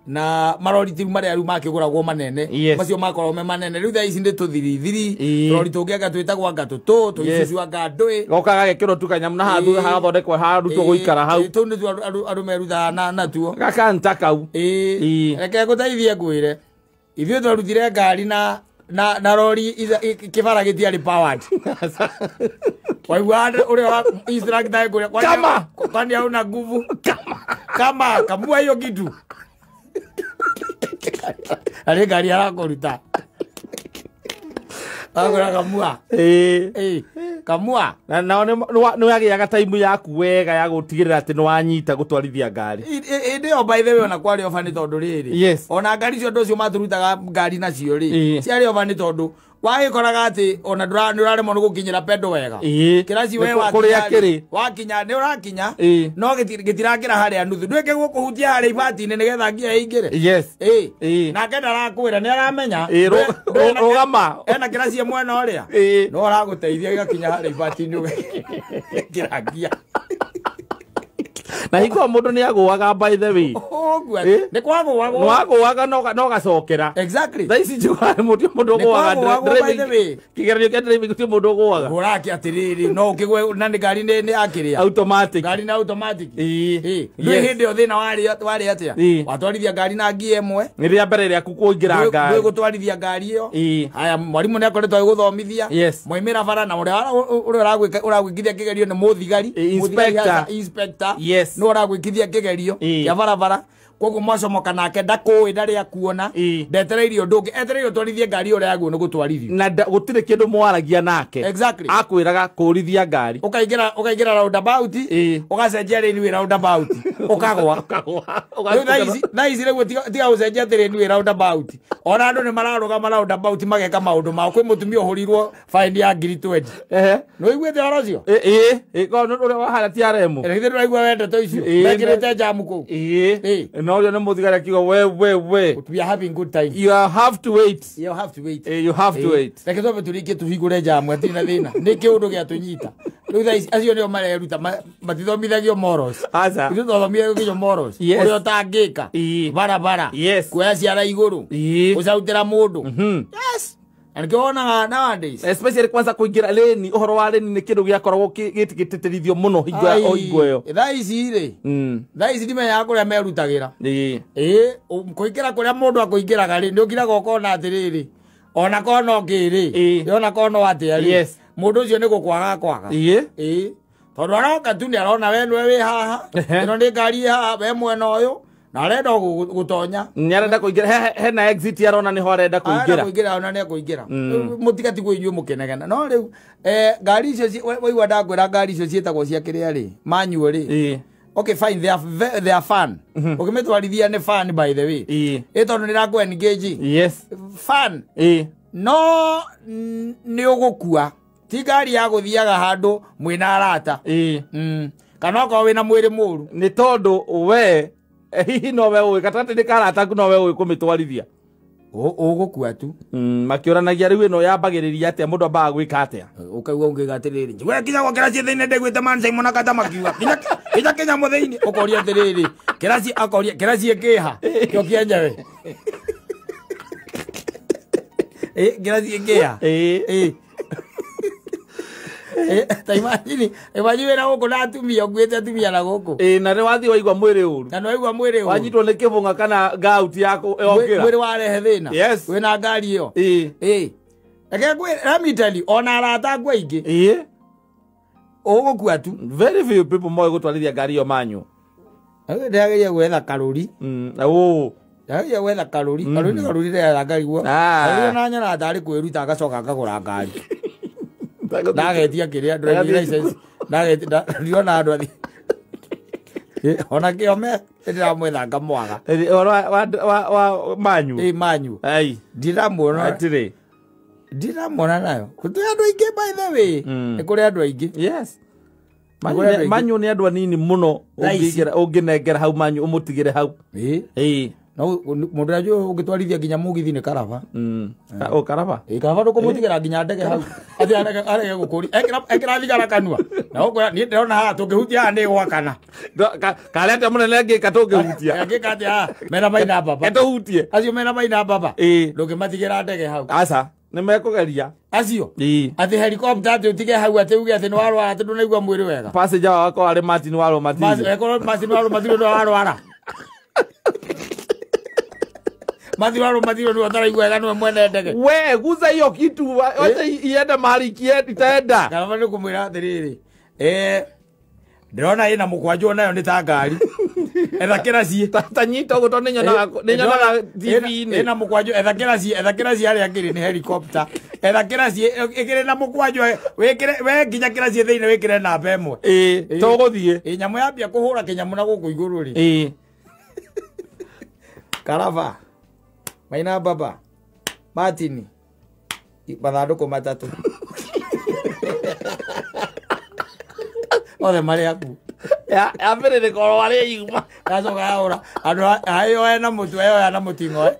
na marori ti mari aru makiguragwo manene macio makorwo me manene riu tha ici ndi tuthiri rori tungianga twitagwo ngatutu tuicu ngandwi gokaga gekiro tu kanyamu na handu hagathondekwo harutwo guikara hau tu ndi andu merutha na tuo gakanta kau reke guteithie ngwire ithuĩ twarutire ngari na rori kibara gitiari powered waigua uria instructor ngure kwani hauna nguvu kama kamua hiyo kitu ale ngari arakuruta agora kamua kamua na nĩ wagiaga time yaku wega ya gutigirira ati nĩ wanyita gutwarithia ngari ndio by the way ona kwari ofa ni tondu riri ona ngari cio ndocio maturutaga ngari nacio ri ciari ofa ni tondu wagikoraga ati ona nduraremwo ni gukinyira pedo wega kiraci we wakinya ni urakinya no gitirakira haria nuthu ndweke gukuhutia haria ibati-ini nigetha ngia ingire nake ndarakwira ni aramenya rugama ena kiraci mwena uria no araguteithia igakinya haria ibati-ini kirangia na hiko mundu ni agwaga by the way ni kwagwaga no agwaga no gacokera exactly tha ici njugare mundu ogwaga driving kigeranio kia driving ti mundu ogwaga uraki atiriri no ukigwe na ni ngari ni akiria automatic ngari na automatic ni hindi o thina wari atia watwarithia ngari na ngi emwe ni ria mbere ria kukuingira ngari ndwe gutwarithia ngari iyo haya mwarimu ni akoretwo guthomithia moimira bara na uria uragwikithia kigerio ni muthigari inspector no uragwikithia kigerio kia barabara koguo mwacomoka nake ndakuwi ndari akuona ndetereirio ndungi etereirio twarithie ngari uria yaguo ni gutwarithio na gutire kindu mwaragia nake exactly akwiraga kurithia ngari ukaingira roundabout ugacenjia lane roundabout ukagwa na ici rĩu tiga ucenjia lane roundabout ona andu ni mararugama roundabout mageka maundu mao kwi mutumia uhurirwo fine ya 20 no igwete horo cio ko uria wahana ti aremu rĩgithĩ ndũraigua wende to icio mekĩrĩte jamu kũu no yo no muthigari kigo we we are having good time you have to wait you have to wait you have to wait reke tobe turike tuhigure jamu atiri na thina ni kiundu gia tunyita riu tha acio nio mareruta matithomithagio morals aza ithu thomithagio morals uria utangika barabara kuoya ciara iguru ucautira mundu yes and kiona nowadays especially kwanza kuingira lane uhoro wa lane ni kindu giakoragwo gitigitithio muno hingo yo tha ici ri tha ici ndime ya kuria merutagira kuingira kuria mundu akuingiraga ri ndukiraga ukona atiriri ona kono ngiri yona kono atia mundu ucio ni gukwaga tondu aroka tu ni arona we nwe wi haha ino ni ngari haha we mwena uyu na arenda gutonya ni arenda kuingira hena exit arona ni ho arenda kuingira ona ni kuingira mutigati gwe inyuĩ mukenegena no riu ngari icio waigua ndangwira ngari icio cietagwo cia kiria ri manual ri okay fine they are fun ukimetwarithia ni fun by the way tondu ni raku engage fun no ni ugukua ti ngari ya guthiaga handu mwina arata kana okorwo wina mwiri muru ni tondu we hihi no we uĩ katati nĩ karata no we uĩ kũmĩtwarithia ũgũkua tu makĩũranagia rĩu ĩno yambagĩrĩria atĩa mũndũ ambaga gwĩka atĩa ũkaigua ũngĩga atĩrĩrĩ njiguĩra kinya gwakĩraci thĩinĩ ndĩgwĩte man Simon akata makiuga kinya kĩnyamũ thĩinĩ ũkoria atĩrĩrĩ kĩraci akoria kĩraci ĩkĩha kĩo kĩenja we kĩraci ĩkĩha imagine na guku na atumia ngwite atumia na guku na ni wathi waigua mwiri uru na no waigua mwiri uru wanyitwo ni kibunga kana gauti yako yokira mwiri warehe thina wina ngari iyo eke ngwe ramitali ona arata ngwa ingi ugukua tu very few people moe gutwarithia ngari iyo manyu ndageria gwetha karuri ndageria gwetha karuri karuri ya ngari guo na nyana ndari kwiruta agacoka ngagura ngari ndagetia kiria driving license ndiona andu athi ona kiome ndiramwetha ngamwaga wa manyu manyu ndiramwona atiri ndiramwona nayo kutu andu aingi by the way ni kuri andu aingi manyu ni andu anini muno unginengera hau manyu umutigire hau no mundu ajo ugitwarithia nginya mugithi ni karaba o karaba karaba ndo kumutigera nginya ndege hau athi arege gukuri ekira thigara kanua na uko ni ndona ha tungihutia ndi gwakana kalete munene ngika tungihutia ngika atia mena maina baba etuhutie acio mena maina baba ndungimatigera ndege hau aca ni mekugeria acio athi helicopter ati utige hau ati uge ati ni warwara ati ndũnaigua mwĩrĩ wega passenger wako ari Martin waro Matiri eko Martin waro Matiri ndo warwara Matiro ni wataraigua wega niwe mwene ndege we guza hiyo kitu wacha iende mahali itaenda kana ni kumwira atiriri ndĩrona ĩna mũkwanjũ nayo nĩ ta ngari ethakĩra ciĩ tanyita ũguo tondũ nĩnyonaga TV-inĩ ĩna mũkwanjũ ethakĩra ciĩ harĩa ngĩrĩ nĩ helicopter ethakĩra ciĩ ĩkĩrĩ na mũkwanjũ wĩkĩre we nginya kĩra ciĩ thĩinĩ wĩkĩre namba ĩmwe tũgũthiĩ nyamũ yambia kũhũra kĩnyamũ na gũkũ igũrũ rĩ karaba Maina baba Martin mathandũkũ matatũ othe marĩ aku ya mbere nĩ koro arĩa yuma yacoka yaũra andũ ayo ena mũtu ayo yana mũting'oe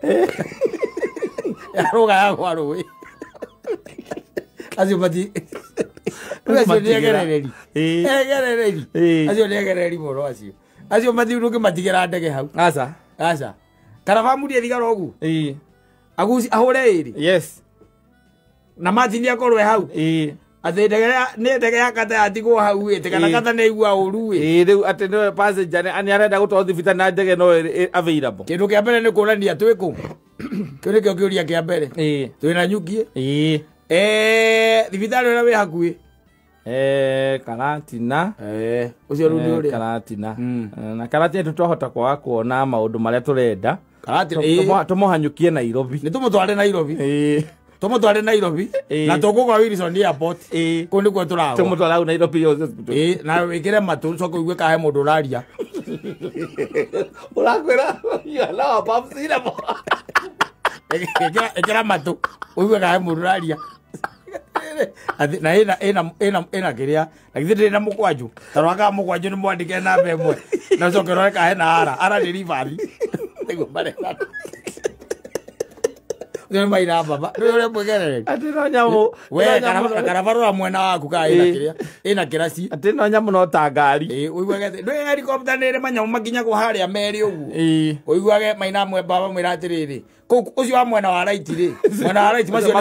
yarũga yagwa rũĩ acio mati acio nĩ egerereri acio nĩ egerereri mũno acio mathiũrũke matigĩra ndege hau aca karaba murie thigara ũguo aguci ahũre ĩrĩ yes na Martin akorwe hau ate ndege ya kata yatigwo hau ĩte kana kata nĩ igua ũru rĩu atĩ nĩ passenger ani arenda gũtwarwo thibitarĩ na ndege no available kĩndũ kĩa mbere nĩ kuonania twĩkũ kĩu nĩkĩo kĩũria kĩa mbere twĩna nyuki thibitarĩ ũrĩa wĩ hakuhĩ Karatina ucio rĩu nĩ ũrĩa Karatina na Karatina tũtohota kwaga kuona maũndũ marĩa tũrenda tũmohanyũkie Nairobi nĩ tũmũtware Nairobi na tũkũgwa Wilson Airport kũu nĩkuo tũragwa tũmũtware hau Nairobi na wĩkĩre matũ ũcoke ũigue kahe mũndũ ũraria ũrakwĩra no papsira ĩkĩra matũ ũigue kahe mũndũ ũraria na ĩna kĩrĩa na githĩ ndĩrĩ na mũkwanjũ tarũ akaga mũkwanjũ nĩ mwandĩke namba ĩmwe na ũcoke ũrore kahe na ara nĩ ribathi nĩguo marenda ndio maina baba ndio mwegerere atino nyamu we karabarura mwena waku ka ina kĩraci atino nyamu no ta ngari uiguage ndio helicopter nĩ manyamu makinya kwa harĩa meri ũguo uiguage maina mwe baba mwĩra atĩrĩrĩ ucio wa mwena wa right rĩ mwena wa right macio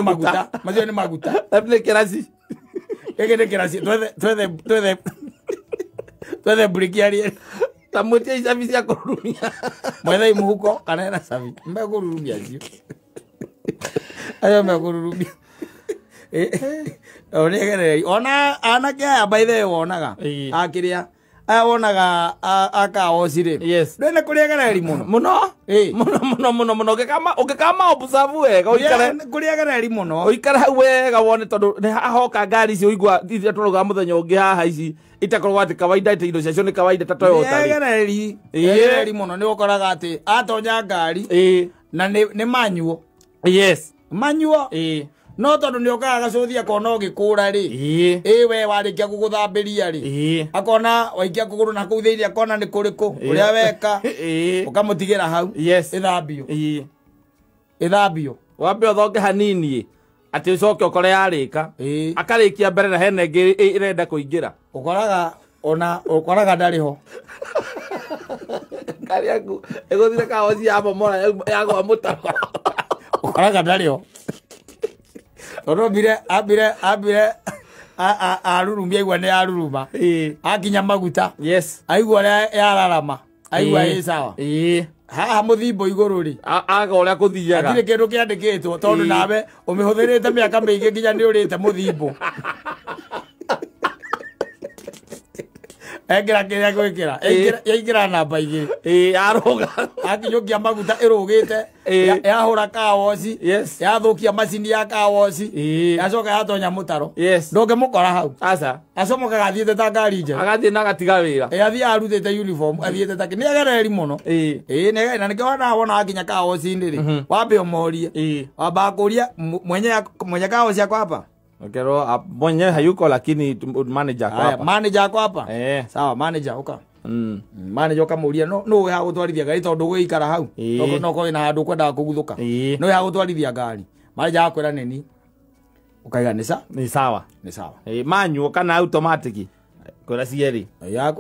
nĩ maguta nĩ kĩraci nĩ kĩraci twethe brikiari tamutia isabi cia kũrurumia mwethe imuhuko kana na sabi mbegũrurumia cio ayo megururumia onegereri ona anake aya by the way wonaga akiria aya wonaga akaocire yes ndene kuriegereri muno ukikama observe wega uikare kuriegereri muno uikare hau wega wone tondu ni ahoka ngari ici uigua ithia turuga muthenya ungi haha ici itakorwo ati kawaida ite indo ciacio ni kawaida ta Toyota egereri muno ni ukoraga ati atonya ngari na ni manyuo yes manyuo no tondu ni okaga gacuthia kona ugikura ri we warikia guguthambiria ri akona waikia kuguru na kuu thiini akona ni kuriku uria weka ukamutigira hau ithambio wambe uthonge hanini ati ucoke ukore yarika akarikia mbere na hene ngi irenda kuingira ukoraga ndari ho ngari yaku iguthire kaoci ya momora yagwa mutaro ukoraga ndari ho tondu ambire arurumia igua nĩ aruruma akinya maguta aigua ũrĩa yararama aigua ĩ sawa haha mũthimbo igũrũ rĩ aga ũrĩa kũthiaga hatirĩ kĩndũ kĩandĩkĩtwo tondũ nawe ũmĩhũthĩrĩte mĩaka mĩingĩ nginya nĩ ũrĩte mũthimbo ekĩra kĩrĩa gwĩkĩra yaingĩra namba igĩrĩ yaruga akinyũkia maguta ĩrũgĩte yahũra kawoci yathũkia macini ya kawoci yacoka yatonya mũtaro ndũngĩmũkora hau acomokaga athiĩte ta ngari njega agathiĩ na agatiga wĩra athiĩ arutĩte uniform athiĩte ta nĩ agereri mũno na nĩkĩo wona akinya kawoci-inĩ rĩ wambe ũmorie wambaga kũria mwenye kawoci ako hapa Okero mwenye hayuko lakini manager kwa hapa. Manager kwa hapa? Sawa, manager uka. manager kamuria no ya gutwarithia gari tondu guikara hau no ko ina handu kwenda kuguthuka no ya gutwarithia gari manager akwira nini ukaiga ni sawa manyu kana automatic kwira cieri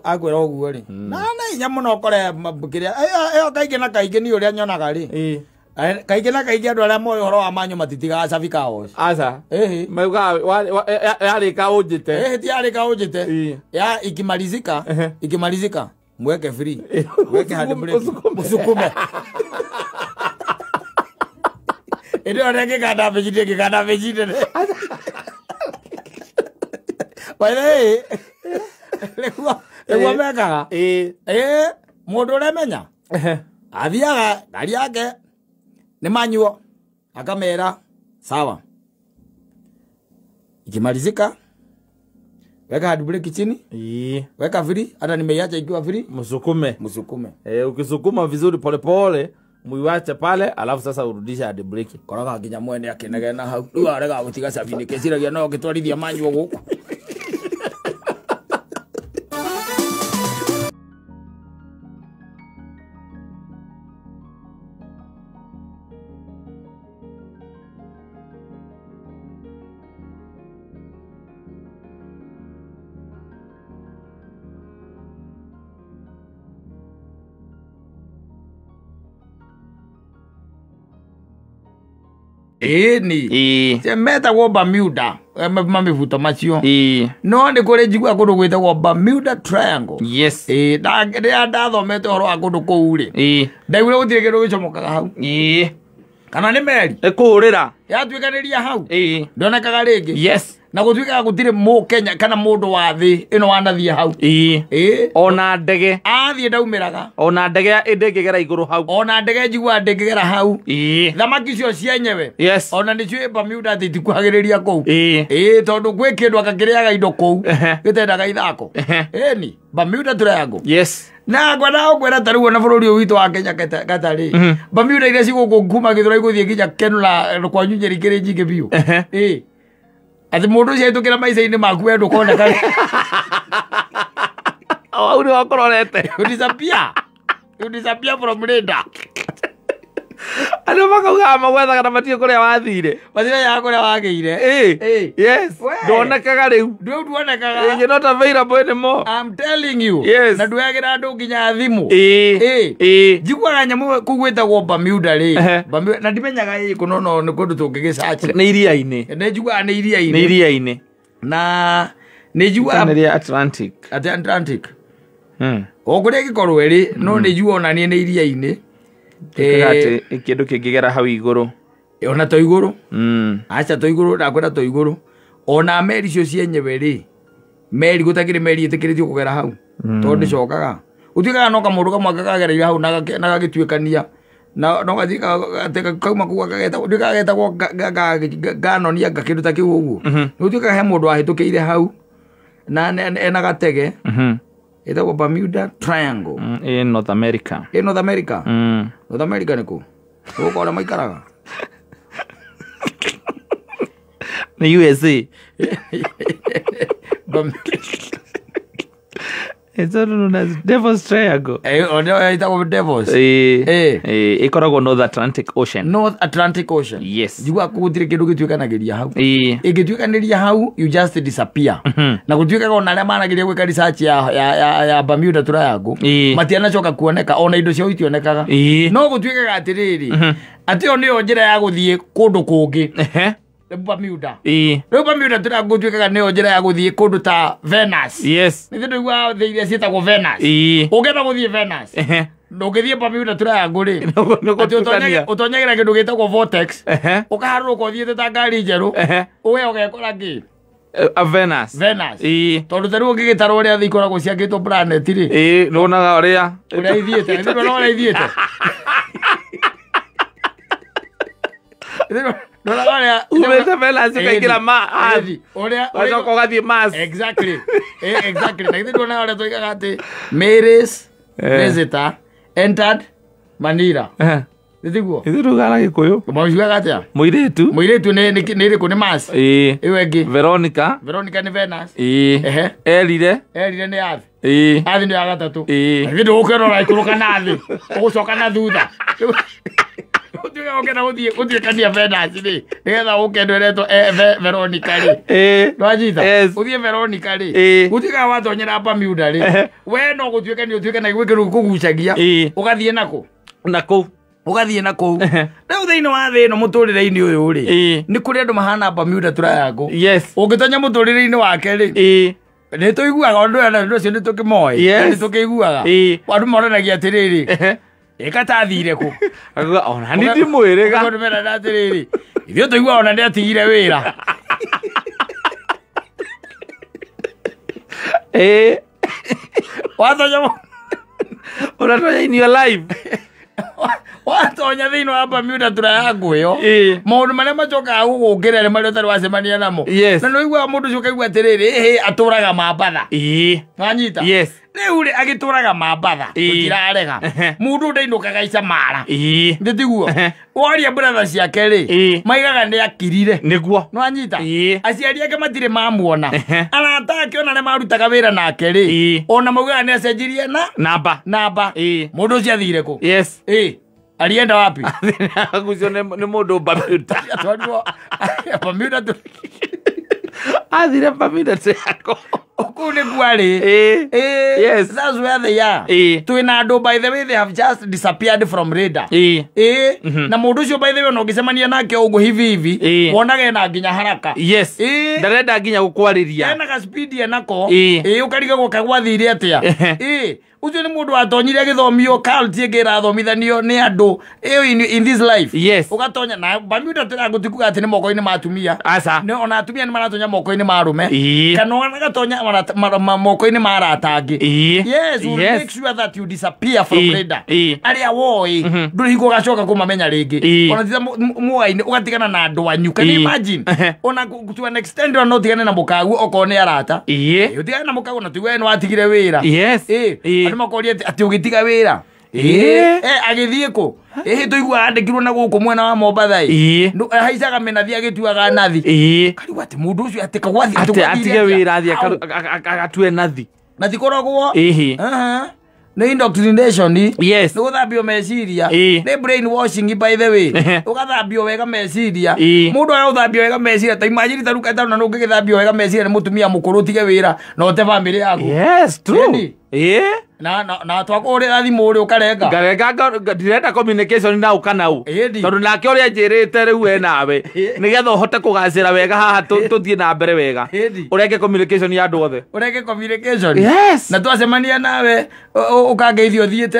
akwira uguo ri na inya muno kore kiria eyo kaige na kaige ni uria nyonaga ri kaige na kaige andu aria moyo horo wa manyu matitiga cafika os aca mauga yarika unjite ti yarika unjite ya ikimalizika mweke free mweke hadi break musukume ndio rege kada vejite Wale lewa mekaga mundu uremenya athiaga ngari yake ni manyuo akamera sawa ikimalizika weka hadi break chini weka free hata nimeiacha ikiwa free musukume ukisukuma vizuri pole muiwache pale alafu sasa urudisha hadi break koraga nginya mwene akinegena hau riu arega gutiga cabini keciragia no gitwarithia manyuo guku ni meta wo Bermuda mamivuta macio no ni kuri njigua kundu gwitagwo Bermuda Triangle yes ndathomete horo wa kundu kuu ri ndaigure gutire kindu gicomokaga hau kana ni meri ikurira yatuikaniria hau ndonekaga ringi yes na gutuika gutire mu Kenya kana mundu wa thi ino wanathie hau ona ndege athie ndaumiraga ona ndege ndengegera iguru hau ona ndege njigua ndengegera hau thamaki cio cienyewe yes ona nicio Bermuda titikuhagiriria kou tondu gwi kindu akakiriaga indo kou gitendaga ithako ni Bermuda Triangle yes na ngwenda ukwira taruo na bururi witu wa Kenya katari Bermuda ile ciguku kuma githura iguthie nginya Kenula kwa nyunyeri kiri njingi biu ati mundu cio tukira maica-ini maku wendu koneka au ni wakororete you disappear from radar ano makauga magwethaga na matie kuria wathire mathire ya kuria wageire yes ndonekaga riu nduonekaga you're not available anymore I'm telling you yes na nduagira andu nginya thimu njiguaga nyamu kugwitagwo Bermuda ri na ndimenyaga kunono ni kundu tungigisearch ni iria-ini ne njiguaga ni iria-ini na ni njiguaga ni Atlantic o kuria gikorwo ri no ni njiguaga ona ni iria-ini kindu kingigera hau iguru ona to iguru acha to iguru ndakwenda to iguru ona meri cio cienyewe ri meri gutakire meri itikiririo kugera hau tondu cokaga utikaga no kamundu kamwe kagagera hau na gagituikania na no gathika ateka kauma kuga kageta ndikageta go ganonia gakindu ta kiu uguo utikaga he mundu ahitukiire hau na ena gatege etagwo Bermuda Triangle in North America North America niku ukora maikaraga ni USA it's known as Devil's Triangle etagwo Devil's ikoragwo North Atlantic Ocean yes jigua kugutire kindu gituikanagiria hau igituikaniria hau you just disappear na gutuikaga ona aria managiria gwika research ya Bermuda Triangle matiana coka kuoneka ona indo cio itionekaga no gutuikaga atiriri ati oni yo njira ya guthie kundu kungi Bermuda Bermuda Triangle nio njira ya guthie kundu ta Venus yes ni ndu igua thiire cietagwo Venus ugenda guthie Venus ndugithie Bermuda Triangle ri utonyagira kindu gitagwo vortex ukaharuka uthiete ta ngari njeru uwe ugekora ngi a Venus tondu taru ngigitaro uria thi ikoragwo ciakitwo planet ri nuonaga uria ithiete ndio no ithiete no la umete Venus ukaikira Mars uria wacoka ugathie Mars exactly na ndio na uria tuikaga ati Mary's visitor entered Manila Ndiguo. Ndugana Gikuyu. Mauga gatia. Muiretu. Muiretu ni riku ni Mars. Iwe ngi. Veronica. Veronica ni Venus. Ehe. Elire ni Earth. Athi ni ya gatatu. Ndio ukero ikuruka nathi. Ugucoka na thutha. Utiga ukena uthie kania Venus ni. Nigetha ukendweretwo Veronica ri. Ndwajita. Uthie Veronica ri. Utiga watonyera Bermuda ri. We no gutuike ni utuike na gwikiru kugucagia. Ugathie nako. Nako. Ugathie nako. Riu thiini wa thi no muturire-ini uyu ri. Ni kuri andu mahana Bermuda Triangle. Yes. Ungitonya muturire-ini wake ri. Ni tuiguaga undu ucio ni tukimoi. Ni tukiguaga. Andu moranagia atiriri. Ikatathire ku. Ona ni ndimwirega. Andu merana atiriri. Ithio tuigua ona ni atigire wira. Watonya unatonya in your life. Watonya thiini wa Bermuda Triangle yo. Maundu maria macokaga gugukira ni maria utari wacemania namo. Na no igua mundu ucio kaigua atiriri aturaga mambatha. Wanyita. Riu ri agituraga mambatha. Tutirarega. Mundu ndainukaga icamara. Nditiguo. Waria brother ciake ri. Maigaga ni akirire. Niguo. Nwanyita. Aciari ake matire mamuona. Arata ake ona ni marutaga wira nake ri. Ona maugaga ni acenjirie na namba. Mundu ucio athire ku. Alienda wapi? Agucio ni mundu Bermuda. Bermuda tu. Athire Bermuda Triangle. Okune gwari. Yes. That's where they are. Twina andu by the way they have just disappeared from radar. Na mundu ucio by the way no gicemania nake ugu hivi wonaga na nginya haraka. Yes. Ndarenda nginya gukwariria. Ena ga speed enako. Ukariga gukagwathire atia. Ucio ni mundu atonyire githomio cult ingira thomithanio ni andu in this life. Yes. Ugatonya na Bermuda Triangle tikuga ati ni moko-ini matumia. Asa. Ne ona atumia ni maratonya moko-ini marume. Kana ona gatonya moko-ini maratangi. Yes, we'll make sure that you disappear from radar. Aria woi nduri hiko gacoka kumamenya ringi. Ona thitha muai-ini ugatigana na andu anyu. Can you imagine? Ona to an extent ona utigane na mukagu okone arata. Utigane na mukagu na tigwe no atigire wira. Yes. Andu makoria ati ugitiga wira. Agithie ku. Tuigua andikirwo na guku mwena wa Mombatha. Haicaga menathi agituaga nathi. Kariu ati mundu ucio ati kagwathi atige wira athi agatue nathi. Nathi korogwo. Ni indoctrination. Yes. Ni guthambio meciria. Ni brainwashing by the way. Ugathambio wega meciria. Mundu ara uthambio wega meciria ta imagine taruka ta na ungithambio wega meciria ni mutumia mukuru tige wira no te family yaku. Yes, true. Na twakurira thimu uri ukarenga. Ngarenga direct communication na ukanau. Tondu nake uri njirite riu we nawe. Nigetha uhote kugacira wega haha tuthie na mbere wega. Ureke communication ya andu othe. Ureke communication. Yes. Na twacemania nawe ukangeithio thiete.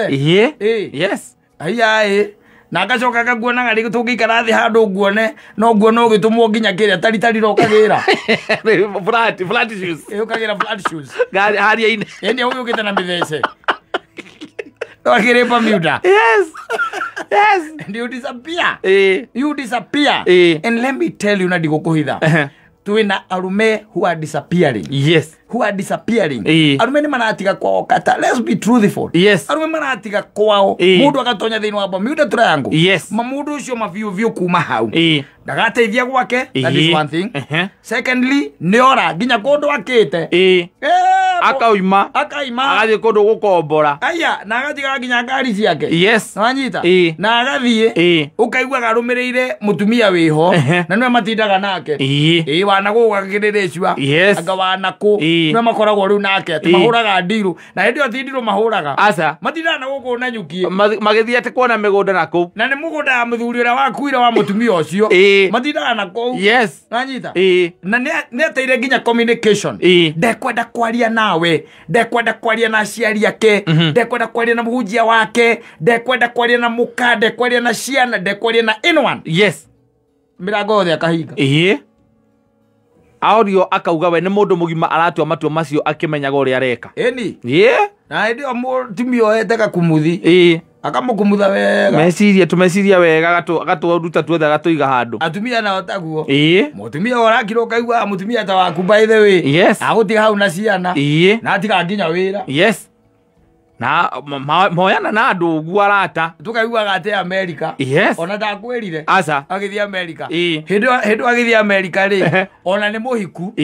Yes. Ai. Na gacoka kaguonaga ri tungikara thi handu nguone no nguona ugitumwo nginya kiria tari rokagira. Flat shoes. Ukagira flat shoes. Gari haria ine. Ende huyu ugita na mithece. Wakire Bermuda. Yes. And you disappear. You disappear. And let me tell you na digukuhitha. Twina arume who are disappearing. Yes. Who are disappearing. Arume ni manatiga kwao kata. Let's be truthful. Yes. Arume manatiga kwao. Mundu agatonya thiini wa Bermuda Triangle. Yes. Mamundu ucio maviu kuma hau. Ndagateithia gwake. That is one thing. Secondly, niora nginya kundu akite. Akaima. Agathie kundu gukombora. Aya, na agatiga nginya ngari ciake. Yes. Wanyita. Na agathie. Ukaigua garumireire mutumia wiho. Na niwe matindaga nake. Wana gugakiririchwa. Yes. Anga wana ku. Niwe makoragwo riu nake. Ati mahuraga ndiru. Na hindi ati ndiru mahuraga. Asa. Matindaga na guku na nyukie. Magithie ati kuona migunda naku. Na ni mugunda ya muthuri uria wakuire wa mutumia ucio. Matindaga na ku. Yes. Wanyita. Na ne ateire nginya communication. Ndekwenda kwaria nawe. Ndekwenda kwaria na aciari yake. Ndekwenda kwaria na muhunjia wake. Ndekwenda kwaria na muka. Ndekwaria na ciana. Ndekwaria na anyone. Yes. Mirango yothe akahinga. Audio akauga we ni mundu mugima aratua matua macio akimenyaga uria areka. Eni. Na ndio mutumia oyeteka kumuthi. Akamukumutha wega. Meciria tumeciria wega agaturuta tuothe agatuiga handu. Atumia na otaguo. Mutumia orakiro kaigua mutumia ta waku by the way. Yes. Agutiga hau na ciana. Na atiga nginya wira. Yes. na moyana na andu guarata tukaiguaga ate America. Yes. Ona ndakwirire asa agithia America hindu agithia America ri ona ni muhiku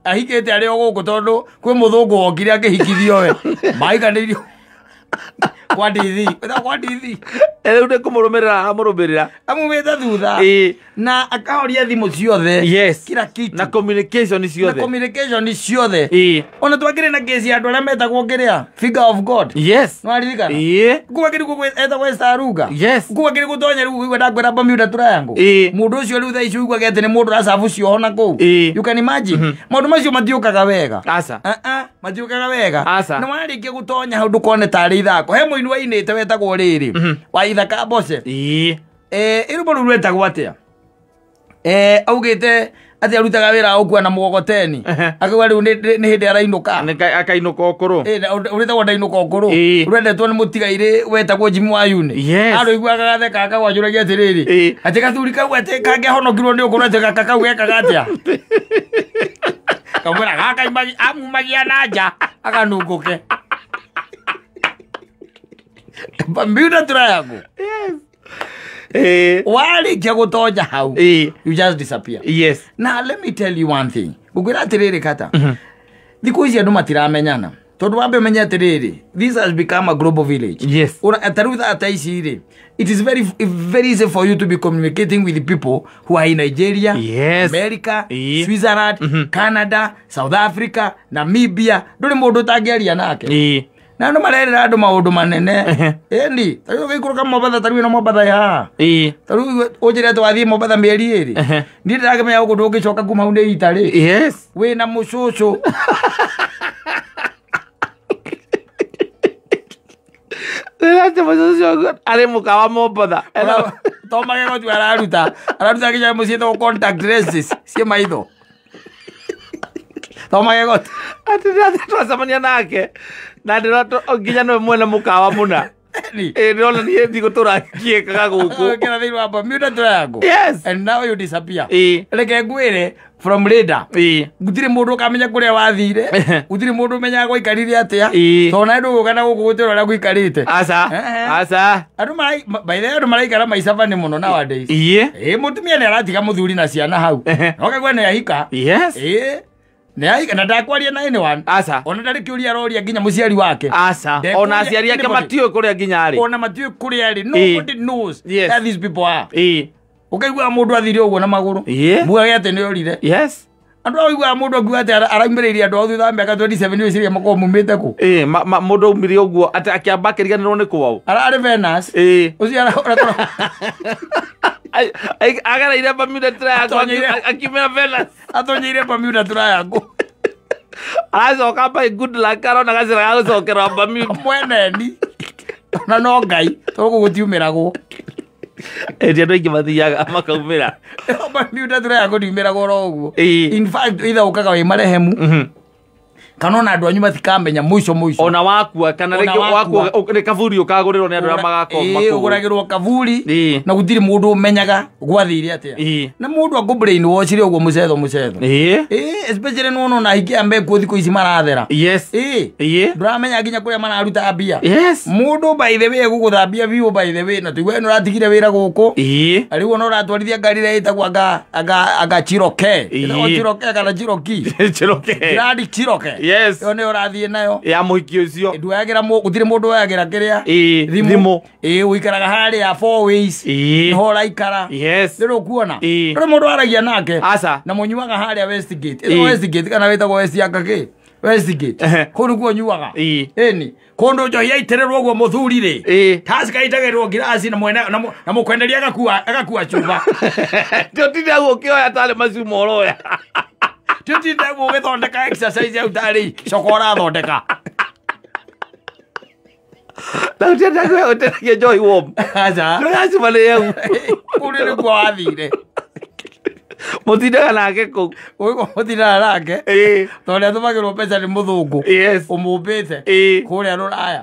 ahikite ari oguku tondu kwi muthungu wokire akihikithio we maiganirio What is he? What is he? Ude kumurumirira amurumirira amumeta thutha na akahoria thimu ciothe. Yes. Kila kitu na communication ciothe. Na communication ciothe. Ona twakire na kesi andu aria metagwo kiria figure of God. Yes. No aririkana kuwa kiri eta West Aruga. Yes. Kuwa kiri gutonya riu igwa ndakwira Bermuda Triangle. Mundu ucio riu tha icio igwa gete ni mundu rasabu cio na ku. You can imagine maundu macio matiukaga wega. Asa matiukaga wega. Asa no warikia gutonya hau ndukone tari ithako he muini wa inite wetagwo riri wa ithaka Bose. Iru mundu wetagwo atia augite ati arutaga wira ukua na mugogoteni akagwa riu ni hindi arainuka akainuka okuru urita ndainuka okuru urendetwo ni mutigaire wetagwo Jimmy wa Yuni aro iguaga gatheka akagwajuragia atiriri ati gathuri kau ati kangehonokirwo ni ukuru ati gaka kau gekaga atia kamura gaka imagi amumagia nanja akanunguke Bermuda Triangle. Yes. Warikia gutonya hau you just disappear. Yes. Now let me tell you one thing. Gukwira atiriri kata thiku ici andu matiramenyana tondu wambe menya atiriri this has become a global village. Yes. Atarutha ataiciri it is very easy for you to be communicating with the people who are in Nigeria, America, Switzerland, Canada, South Africa, Namibia. Nduri mundu tangiaria nake na ndo marerera andu maundu manene endi tayo gikuruka Mombasa taru na Mombasa ya taru ojire twathie Mombasa mieri iri ndi ndakemenya uko ndugicoka kuma unde itari. Yes. We na mucucu Ate mucucu ari mukawa Mombasa to magego tu araruta kinya mucie to contact lenses cie maitho to magego ati twasamania nake na ndirato nginya no mwena mukawa muna ndona ni ndi guturakie kaga guku kena thiru wa Bermuda Triangle. Yes. And now you disappear. Reke ngwire from radar gutire mundu kamenya kuria wathire gutire mundu menya gwikarire atia tona ndu gukana guku gutiro ria gwikarite asa andu mai by the andu maraikara maisava ni muno nowadays. Mutumia ni aratiga muthuri na ciana hau okagwa ni ahika. Yes. Neaika na ndakwaria na anyone asa ona ndari kiuria roria nginya muciari wake asa ona aciari yake matiwe kuria nginya ari ona matiwe kuria ari nobody knows that these people are. Ukaigua mundu athire uguo na maguru muage ate ni orire. Yes. Andu aigua mundu aguo ate araimiriria andu othe thambe aka 27 years mako mumite ku mundu umire uguo ate akiamba kiriganirwo ni kwao arari Venus uci arakora agara ire Bermuda Triangle akimera Venus atonyire Bermuda Triangle azoka by good luck arona gacira gacokera Bermuda mweneni na no ngai togo gutiumiragwo ndio ndio ingimathiaga makaumira Bermuda Triangle ndiumiragwo ro uguo. In fact either ukaga we marehemu kanona andu anyu mathikamenya muico ona wakua kana rege wakua ni kavuri ukagurirwo ni andu aria magakoma ku uguragirwo kavuri na gutiri mundu umenyaga gwathire atia na mundu akubrain wocire uguo mucetho especially no na hiki ambe ku thiku ici marathera. Yes. Ndramenya nginya kuria mararuta mbia. Yes. Mundu by the way guguthambia biu by the way na tuigwe no ratigire wira guku ari wono ratwarithia ngari ria itagwa aga Chiroke Chiroke kana Chiroki Grandi Chiroke. Yes. Yo ne orathie nayo ya muhiki ucio ndu yagira gutire mundu yagira kiria thimu uikaraga hari ya 4 ways ho raikara. Yes. Ndiro kuona ro mundu aragia nake asa na munyuaga hari ya Westgate Westgate kana wetagwo Westgate Westgate kundu kuonyuaga eni kundu jo yaitererwo uguo muthuri ri tasika itagerwo girasi na mwena na mukwenderia agakua chuba totinde gukioya tale macumo oroya totinde gugithondeka exercise au tari cokora thondeka na tenda gwe uteragia joy warm aza nasi male yau kuri kwa wathire mutindaga nake ku ugo mutindaga nake tole tumagirwo pesa ni muthungu umumbite kuria ruraya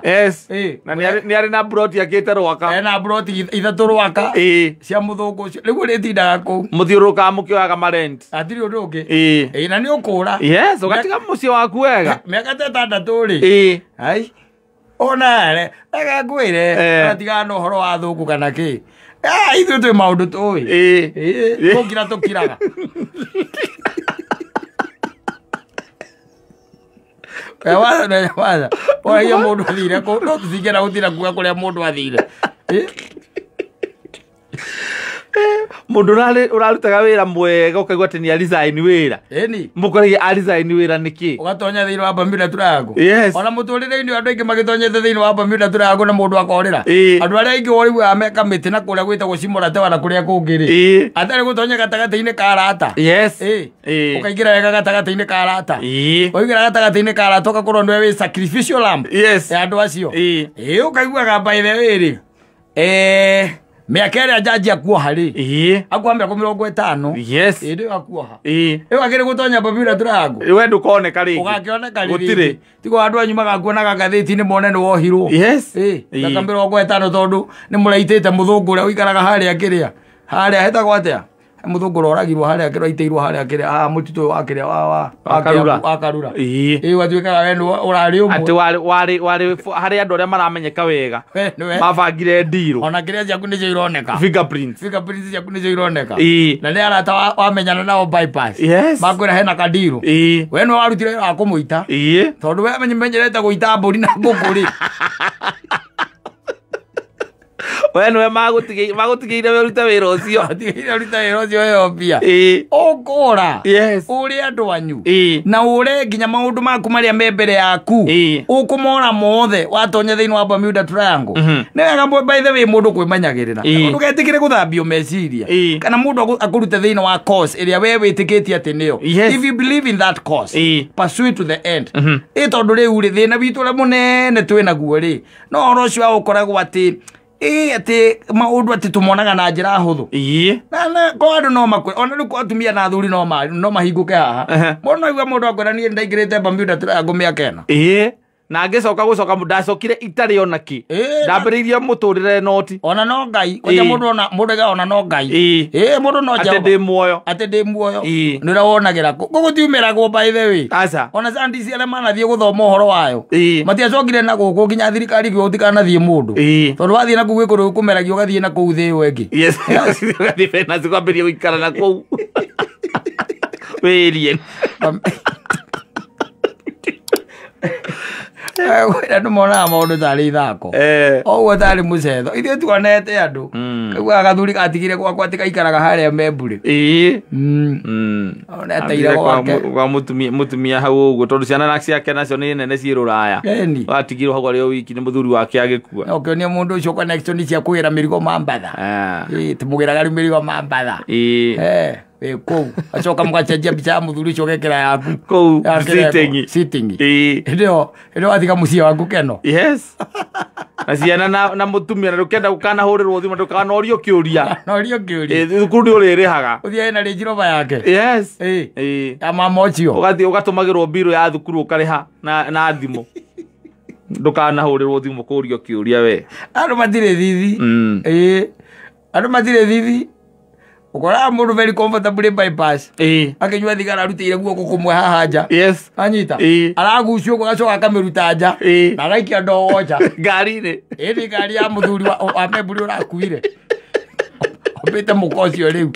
na ni ari na broti akite rwaka na broti ithatu rwaka cia muthungu rigu ritindaga ku muthiuruka mukioyaga marent atiri undu ungi na ni ukura ugatiga mucio waku wega miaka 6 ri ai ona re ega gwire atiga no horo wa thuku kana ki ithu twi maundu tui tukira tukiraga waza oya mundu athire ko no tuthingera guthira kuga kuria mundu athire mundu urarutaga wira mwega ukaigua ati ni resign wira eni mukorege resign wira niki ugatonya thiini wa Bermuda Triangle yes ona muturire-ini andu aingi magitonyete thiini wa Bermuda Triangle na mundu akorira andu aria aingi woriu ameka miti na kuria gwitagwo Cimorate wana kuria kungiri atari gutonya gatagati-ini ka arata yes ukaigira wega gatagati-ini ka arata uigira gatagati-ini ka arata ugakorwo niwe wi sacrificial lamb yes andu acio ukaiguaga by the way miaka ĩrĩa jaji akuoha rĩ akuoha mĩaka 50 yes ĩndĩ akuoha ĩyo akĩrĩ gũtonya Bermuda Triangle we ndũkoneka rĩngĩ ũgakĩoneka rĩngĩ tigo andũ anyu magakuonaga ngathĩti-inĩ mone nĩ wohirwo yes mĩaka 50 tondũ nĩ mũraitĩte mũthũngũ ũrĩa ũikaraga harĩa kĩrĩa harĩa hetagwo atĩa mũthũngũ ũrĩa ũragirwo harĩa kĩrĩa aitĩirwo harĩa kĩrĩa mũtitũ wa kĩrĩa akarura watuĩkaga we ũrarĩ ũmwe atĩ warĩ harĩ andũ arĩa maramenyeka wega mabangire ndirũ ona kĩrĩa ciaku nĩcio ironeka fingerprints ciaku nĩcio ironeka na nĩ arata wamenyana nao bypass makwĩra hena kandirũ we nĩ warutire wĩra wa kũmũita tondũ we menyerete gũita mbũri na ngũkũ rĩ we nĩwe magũtigĩire werute wĩra ũcio yo pia ũkũra ũrĩ andũ anyu na ũre nginya maũndũ maku marĩa me mbere yaku ũkũmora mothe watonya thĩinĩ wa Bermuda Triangle nĩ wega by the way mũndũ kwĩmenyagĩrĩra ndũgetĩkĩre gũthambio meciria kana mũndũ akũrute thĩinĩ wa course ĩrĩa we wĩtĩkĩtie atĩ nĩyo if you believe in that course pursue it to the end tondũ rĩu rĩ thĩna witũ ũrĩa mũnene twĩnaguo rĩ no ũhoro ũcio wa gũkoragwo atĩ ati maundu ati tumonaga na njira huthu na ko andu no makwe ona riku atumia na athuri no mahinguke haha mundu aigua mundu akwira nie ndaingirite Bermuda Triangle miaka eno na ngicoka gucoka ndacokire itari ona ki ndambiriirie muturire noti ona no ngai oja mundu ona mudaga ona no ngai mundu no jawa ate ndi muoyo ni rawонаgira gugutiumiragwo by the way asa ona sandi ciale manathie guthoma uhoro wayo matiacokire na guku nginya thirikari gwo utikanathie mundu tondu wathie na kugu ikuru kumeragio gathie na kuu thi wengi yes gathie fena zikwambiria guikara na kuu werie andu monaga maundu tarĩ ithako ũguo tarĩ mũcetho ithuĩ tuonete andũ kaiguaga gathuri gatigire gwakwa atĩ gaikaraga harĩa membũrĩ oneteire gwa mũtumia hau ũguo tondũ ciana ciake nacio nĩ nene ciĩ rũraya watigirwo hau arĩ o wiki nĩ mũthuri wake agĩkua ũkĩonia mũndũ ũcio connection cia kũgĩra mĩrigo mambatha tũmũgĩraga rĩu mĩrigo mambatha kou acoka mũgacenjia mbica ya mũthuri ũcio ũgekĩra yaku kou sitting ndio wathiga mũciĩ waku keno yes na ciana na mũtumia na ndũkenda gũkanahũrĩrwo thimũ ndũkanorio kĩũria thukuru nĩ ũrĩrĩhaga ũthiaga na Range Rover yake yes ya mama ũcio ũgathiĩ ũgatũmagĩrwo mbirũ ya thukuru ũkarĩha na thimũ ndũkanahũrĩrwo thimũ kũũrio kĩũria we andũ matirĩ thithi andũ matirĩ thithi ukora mundu very comfortable bypass akinywa thigara arutire guoko kumwe haha nja anyita aragucio gugacoka akamiruta nja na gaikia ndogo nja ngari-inĩ ĩni ngari ya muthuri wa memburi urakuire opete mukocio riu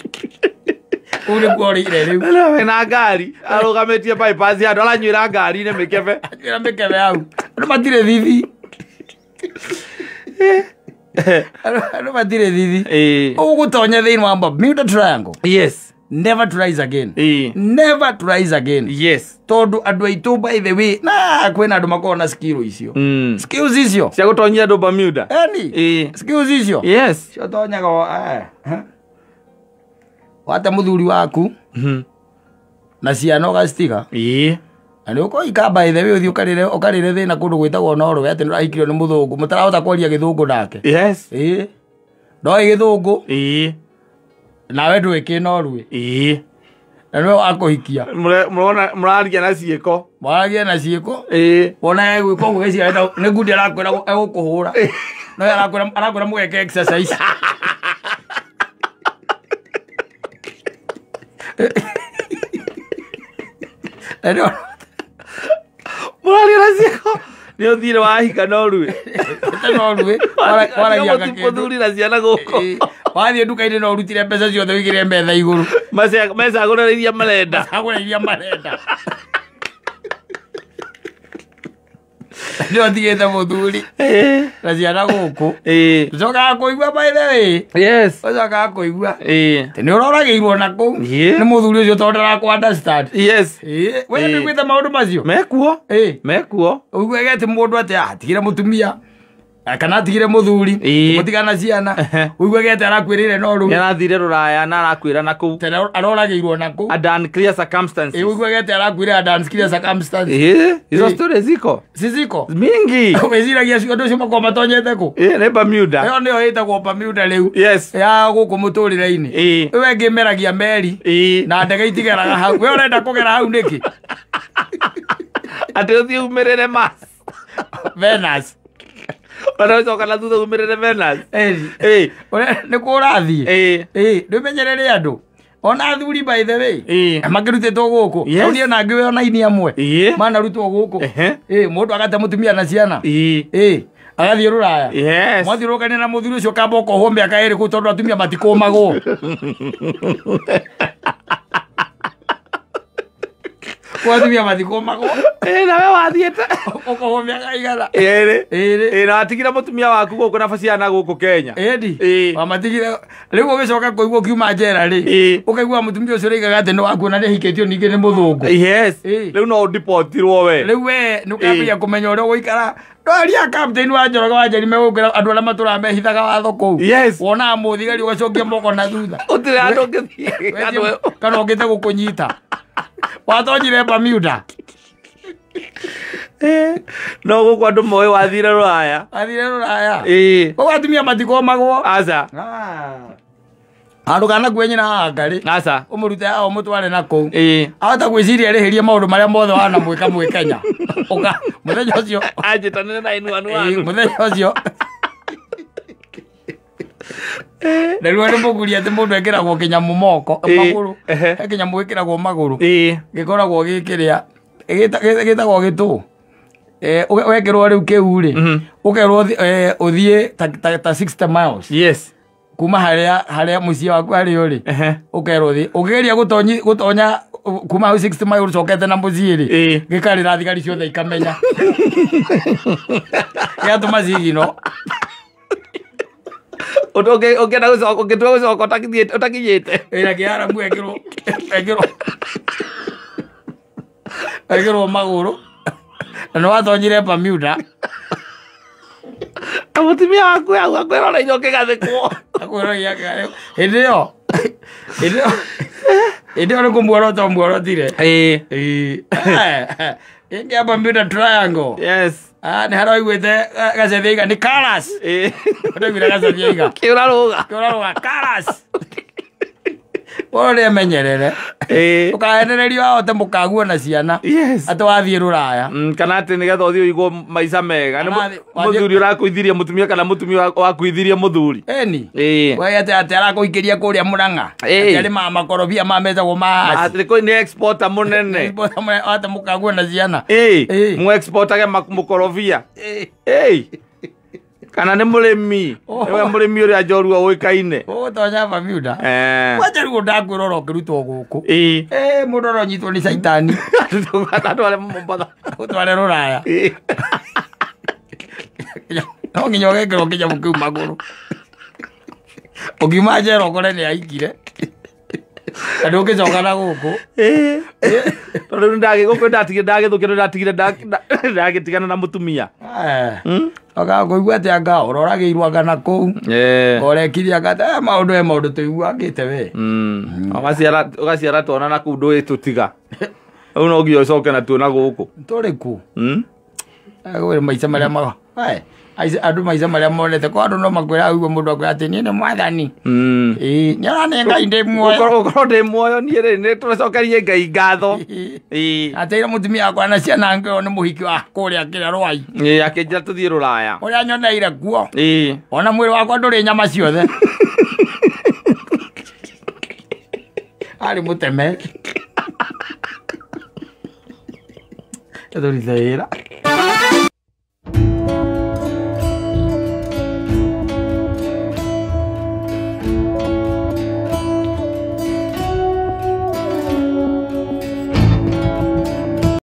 uri gorire riu na ngari arugametie bypass ya ndola nywira ngari-inĩ mĩkebe au andu matire thithi andu matire thithi ugutonya thiini wa Bermuda Triangle never to rise again never to rise again tondu andu aitu by the way na kwina andu makorwo na skill icio skills icio cia gutonyia andu Bermuda skills icio cio tonyaga wate muthuri waku na ciana ugacitiga ani uko ikamba ithe we uthi ukarire thina kundu gwitagwo Norway ati ndurahikirwo ni muthungu mutarahota kwaria githungu nake no githungu nawe ndũĩ kĩ Norway na nĩwe wakũhikia mũraria na ciĩko wona egwĩka ũguo gĩciarĩte nĩ ngundi arakwĩra egũkũhũra no arakwĩra mũgeke exercise mũraria na ciĩko Ni uthire wa hika no ruwe. No ruwe. Wala ya muthuri na ciana guko. Wathie nduka-inĩ no urutire mbeca ciothe wigire metha iguru. Mesa agura iria marenda. Agura iria marenda. Ndio thigete muthuri. Na ciana guku. Coka kuigua by the way. Yes. Coka kuigua. Tene uroragirwo na ku. Ni muthuri ucio tondara ku understand. Yes. We ni gwitha maundu macio. Mekuo. Mekuo. Uigua gete mundu ati atigire mutumia. Kana atigire muthuri. Mutigana ciana. Uigua gete arakwirire no ru. Yarathire ruraya na arakwira na ku. Tene aroragirwo na ku. Adan clear circumstances. Uigua gete arakwira adan clear circumstances. Hizo story ziko. Siziko. Mingi. Weziragia ciondo cio makoma tonyete ku. Ne Bermuda. Yo ndio itagwo Bermuda riu. Yes. Ya guku muturire-ini. We ngimeragia meri. Na ndege itigeraga hau. We urenda kugera hau niki? Ati uthie umirire Mars. Venus. Ora ucoka na thutha umirire Venus. Ni ku urathie. Ndũmenyerere andu. Ona athuri by the way. Makirutĩtwo guku. Oni na ngĩ ona ini amwe. Mana rutwo guku. Mundu agate mutumia na ciana. Agathie ruraya. Yes. Mwathiũrũrũkania na muthuri ucio kamba ũkohwo mĩaka ĩrĩ kũ tondũ atumia matikũmagwo. Watumia matikũmagwo. Nawe wathiĩte. Ũkohwo mĩaka igana. Na atigire mutumia waku guku na ciana guku Kenya. Wamatigire. Rĩu ũgĩcoka kũigua kiuma njera rĩ. Ũkaigua mutumia ũcio rĩigaga atĩ nĩ wakuona nĩ ahikĩtio ningĩ nĩ mũthũngũ. Yes. Rĩu no deportirwo we. Rĩu we nĩ ũkambia kũmenya ũrĩa ũgũikara. Ndwaria captain wa Njoroge wa Njeri megũkĩra andũ arĩa matũraga mehithaga watho kũu. Yes. Wonaga mũthigari ũgacokia moko na thutha. Ũtirĩ andũ ũngĩthiĩ. Kana ũngĩte gũkũnyita. Watonyire Bermuda. No guku andu moe wathire ruraya. Wathire ruraya. Ko atumia matikomagwo. Aca. Andu kana kwenyina ngari. Aca. Umurute hao mutware na kuu. Ahota gwiciria rihirie maundu maria mothe wana mwika mwikenya. Uka muthenya ucio anjitanire na inu anu wanu. Muthenya ucio. Nderuwa nĩ mũguri atĩ mũndũ ekĩragwo kĩnyamũ moko magũrũ kĩnyamũ gĩkĩragwo magũrũ gĩkoragwo gĩkĩrĩa gĩtagwo gĩtũ wekĩrwo rĩu kĩu rĩ ũkerwo ũthiĩ ta 60 miles. Yes. Kuma harĩa mũciĩ waku harĩa ũrĩ ũkerwo ũthiĩ ũkĩgeria gũtonya kuma hau 60 miles ũcokete na mũciĩ rĩ gĩkarĩra thigari ciothe ikamenya gĩatũma cigino Oke na gucoka utakinyite. Ira kiaramu egirwo maguru. Na watonyire Bermuda. Mutumia waku akwĩrora icoke gathĩkwo. Akwĩrora gathĩkwo. Hĩndĩ ĩyo nĩ kũmuorota muorotire. Ingia Bermuda Triangle. Yes. Nĩ harĩa waiguĩte gacethi iga nĩ Karas. Ũraiguire gacethi iga. Kĩũrarũga Karas. Ũrĩa menyerere. Ũkahenererio ahote mũkaguo na ciana. Atĩ wathiĩ rũraya. Kana atĩ nĩgetha ũthiĩ ũigwo maica mega. Mũthuri ũrakũithirie mũtumia kana mũtumia wakũithirie mũthuri. Eni. We atĩ arakũikĩria kũrĩa Mũrang'a. Atĩ arĩmaga makorobia ma metagwo ma haci. Atĩ nĩ exporter mũnene. Ahote mũkaguo na ciana. Mũ exportage mũkorobia. Kana nĩ mũrĩmi. Ewe mũrĩmi ũrĩa njorua ũĩkaine. Ũgũtonya Bermuda. Wacha rĩu ndakwĩrora ũkĩrutwo gũkũ. Mũndũ ũronyitwo nĩ caitani. Atware Mombasa. Ũtware rũraya. No nginya ũgekĩrwo kĩnyamũ kĩu magũrũ. Ũkiuma njera ũkore nĩ aikire. Na ndũngĩcoka na gũkũ. Tondũ ndagĩgũkũ ndagĩthũkĩra ndagĩtigana na mũtumia. Kũigua atĩ anga ũroragĩirwo anga na kũu. Ũrekirie anga maũndũ tũiguagĩte we. Ũgaciara twana na kũu ndũĩ tũtiga. Rĩu no nginya ũcoke na tuo na gũkũ. Tũrĩ ku. Gwĩ maica marĩa andũ maica marĩa monete ko andũ no makwĩra ũguo mũndũ akwĩra atĩ niĩ nĩ mwathani. Nĩarane Ngai ndĩ muoyo. Ũkorwo ndĩ muoyo niĩ rĩ nĩ tũcokerie Ngai ngatho. Ateire mũtumia wakwa na ciana ngĩo nĩ mũhiki wa kũrĩa kĩrĩa Rwai. Akĩnjĩra tũthiĩ rũraya. Ũrĩa nyoneire kuo. Ona mwĩrĩ wakwa ndũrĩ nyama ciothe. Arĩ mũteme. Tũrĩ wĩra.